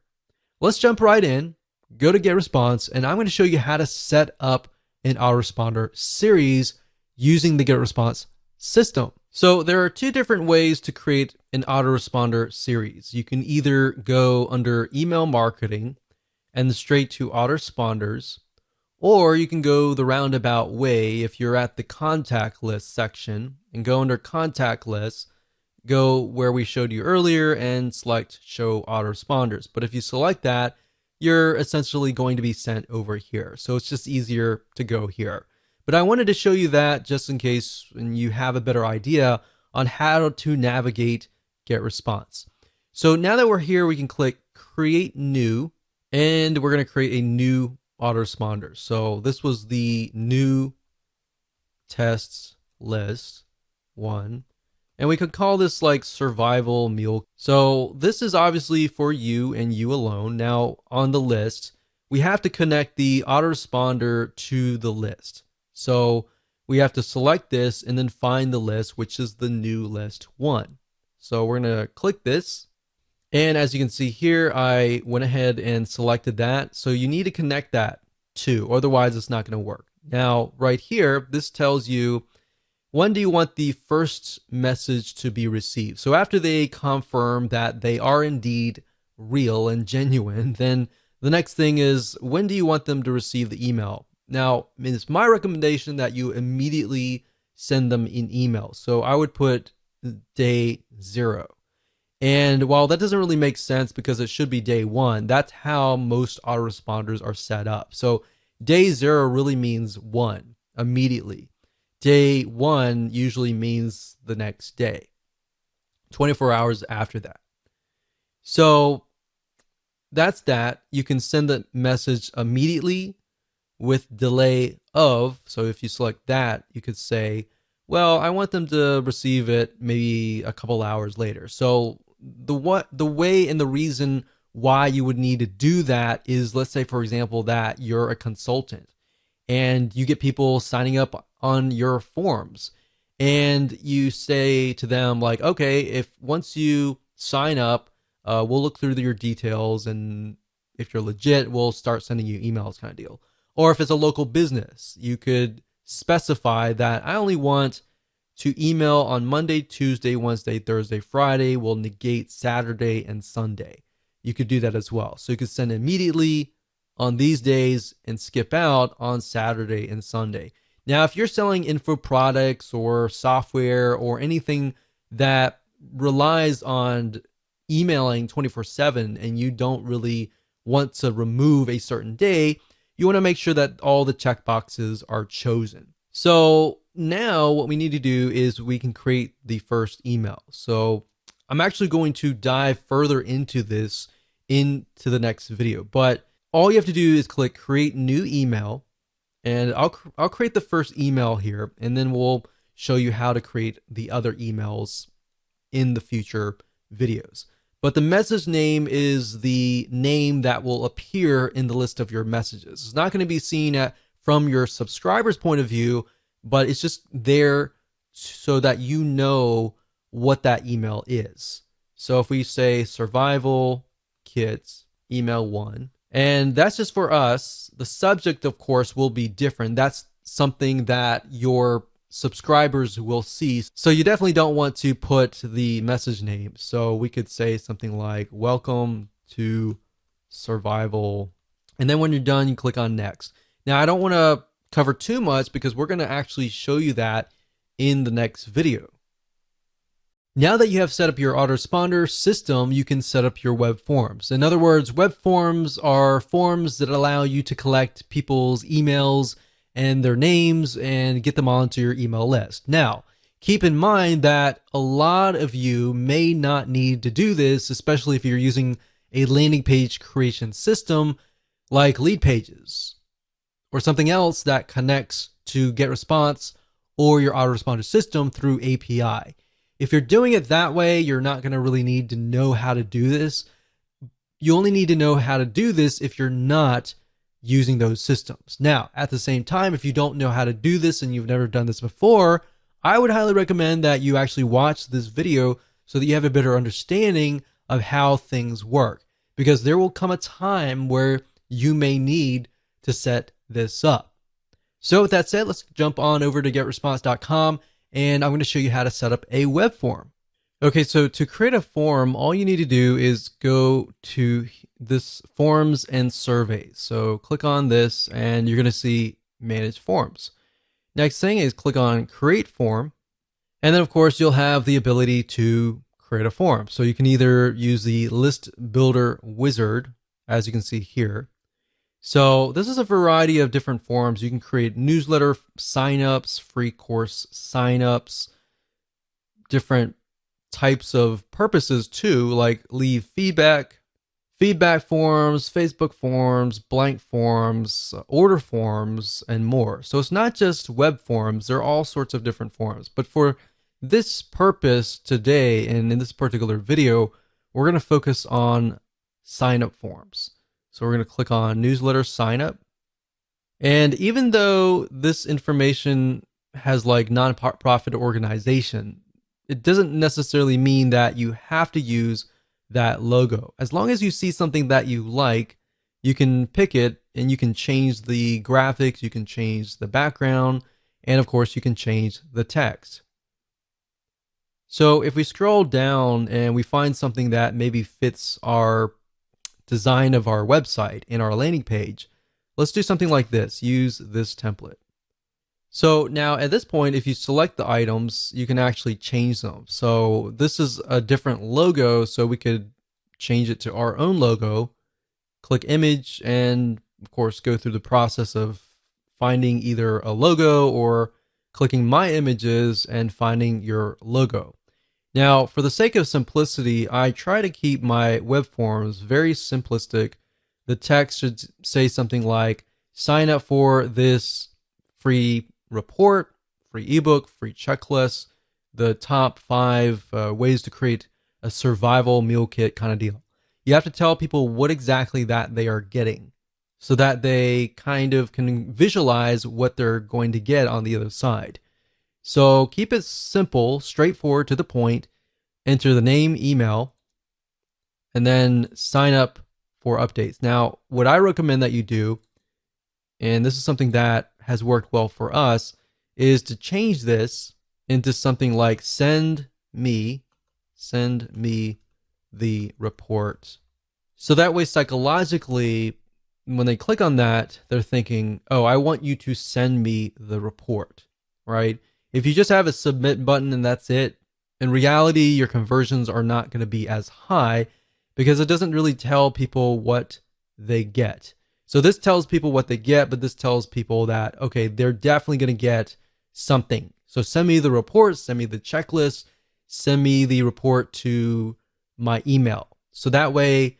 let's jump right in, go to Getresponse, and I'm going to show you how to set up an autoresponder series using the Getresponse system. So there are two different ways to create an autoresponder series. You can either go under email marketing and straight to autoresponders, or you can go the roundabout way if you're at the contact list section and go under contact lists, go where we showed you earlier and select show autoresponders. But if you select that, you're essentially going to be sent over here. So it's just easier to go here. But I wanted to show you that just in case you have a better idea on how to navigate Getresponse. So now that we're here, we can click create new, and we're going to create a new autoresponder. So this was the new tests list 1. And we could call this like survival meal. So this is obviously for you and you alone. Now on the list, we have to connect the autoresponder to the list. So we have to select this and then find the list, which is the new list 1. So we're going to click this. And as you can see here, I went ahead and selected that. So you need to connect that too, otherwise it's not going to work. Now, right here, this tells you when do you want the first message to be received? So after they confirm that they are indeed real and genuine, then the next thing is, when do you want them to receive the email? Now, it's my recommendation that you immediately send them an email. So I would put day 0. And while that doesn't really make sense because it should be day 1, that's how most autoresponders are set up. So day 0 really means 1, immediately. Day 1 usually means the next day, 24 hours after that. So that's that. You can send the message immediately with delay of. So if you select that, you could say, well, I want them to receive it maybe a couple hours later. So the way and the reason why you would need to do that is, let's say, for example, that you're a consultant and you get people signing up on your forms, and you say to them like, okay, if once you sign up, we'll look through your details, and if you're legit, we'll start sending you emails, kind of deal. Or if it's a local business, you could specify that I only want to email on Monday, Tuesday, Wednesday, Thursday, Friday. We'll negate Saturday and Sunday. You could do that as well. So you could send immediately on these days and skip out on Saturday and Sunday. Now, if you're selling info products or software or anything that relies on emailing 24/7 and you don't really want to remove a certain day, you want to make sure that all the checkboxes are chosen. So now what we need to do is we can create the first email. So I'm actually going to dive further into this into the next video, but all you have to do is click create new email, and I'll create the first email here, and then we'll show you how to create the other emails in the future videos. But the message name is the name that will appear in the list of your messages. It's not going to be seen from your subscriber's point of view, but it's just there so that you know what that email is. So if we say survival kits email 1, and that's just for us, the subject, of course, will be different. That's something that your subscribers will see. So you definitely don't want to put the message name. So we could say something like welcome to survival. And then when you're done, you click on next. Now, I don't want to cover too much because we're going to actually show you that in the next video. Now that you have set up your autoresponder system, you can set up your web forms. In other words, web forms are forms that allow you to collect people's emails and their names and get them onto your email list. Now, keep in mind that a lot of you may not need to do this, especially if you're using a landing page creation system like Lead Pages or something else that connects to Getresponse or your autoresponder system through API. If you're doing it that way, you're not going to really need to know how to do this. You only need to know how to do this if you're not using those systems. Now, at the same time, if you don't know how to do this and you've never done this before, I would highly recommend that you actually watch this video so that you have a better understanding of how things work, because there will come a time where you may need to set this up. So with that said, let's jump on over to getresponse.com, and I'm going to show you how to set up a web form. Okay, so to create a form, all you need to do is go to this forms and surveys. So click on this and you're going to see manage forms. Next thing is click on create form. And then of course you'll have the ability to create a form. So you can either use the list builder wizard, as you can see here. So this is a variety of different forms. You can create newsletter signups, free course signups, different types of purposes too, like leave feedback forms, Facebook forms, blank forms, order forms, and more. So it's not just web forms, there are all sorts of different forms. But for this purpose today, and in this particular video, we're going to focus on sign up forms. So we're going to click on newsletter sign up. And even though this information has like nonprofit organization, it doesn't necessarily mean that you have to use that logo. As long as you see something that you like, you can pick it and you can change the graphics, you can change the background, And of course, you can change the text. So if we scroll down and we find something that maybe fits our design of our website in our landing page, let's do something like this. Use this template. So now at this point, if you select the items, you can actually change them. So this is a different logo, so we could change it to our own logo, click image, and of course go through the process of finding either a logo or clicking my images and finding your logo. Now, for the sake of simplicity, I try to keep my web forms very simplistic. The text should say something like, sign up for this free report, free ebook, free checklist, the top 5 ways to create a survival meal kit kind of deal. You have to tell people what exactly that they are getting so that they kind of can visualize what they're going to get on the other side. So keep it simple, straightforward, to the point. Enter the name, email, and then sign up for updates. Now, what I recommend that you do, and this is something that has worked well for us, is to change this into something like send me the report. So that way, psychologically, when they click on that, they're thinking, oh, I want you to send me the report, right? If you just have a submit button and that's it, in reality, your conversions are not going to be as high because it doesn't really tell people what they get. So this tells people what they get, but this tells people that, okay, they're definitely going to get something. So send me the report, send me the checklist, send me the report to my email. So that way,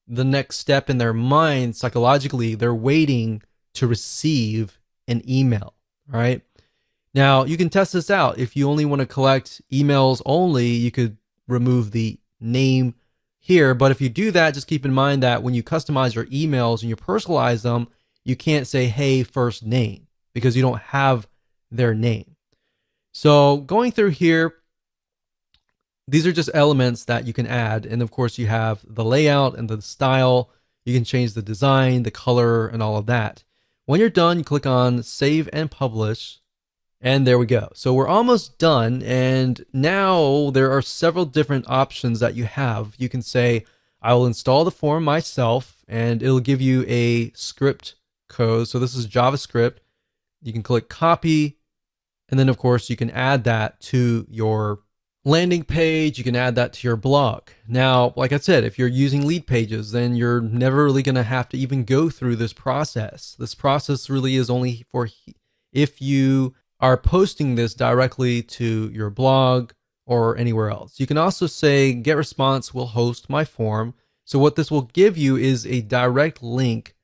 the next step in their mind, psychologically, they're waiting to receive an email, all right? Now, you can test this out. If you only want to collect emails only, you could remove the name here. But if you do that, just keep in mind that when you customize your emails and you personalize them, you can't say, hey, first name, because you don't have their name. So going through here, these are just elements that you can add. And of course, you have the layout and the style. You can change the design, the color, and all of that. When you're done, you click on Save and Publish. And there we go. So we're almost done. And now there are several different options that you have. You can say, I will install the form myself, and it'll give you a script code. So this is JavaScript. You can click copy. And then, of course, you can add that to your landing page. You can add that to your blog. Now, like I said, if you're using lead pages, then you're never really going to have to even go through this process. This process really is only for if you are posting this directly to your blog or anywhere else. You can also say Getresponse will host my form. So what this will give you is a direct link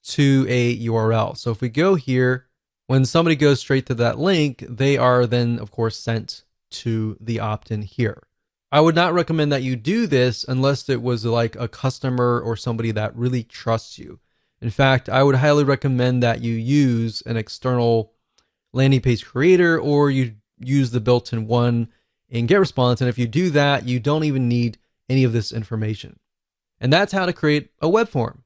to a URL. So if we go here, when somebody goes straight to that link, they are then, of course, sent to the opt-in here. I would not recommend that you do this unless it was like a customer or somebody that really trusts you. In fact, I would highly recommend that you use an external landing page creator, or you use the built-in one in Getresponse. And if you do that, you don't even need any of this information. And that's how to create a web form.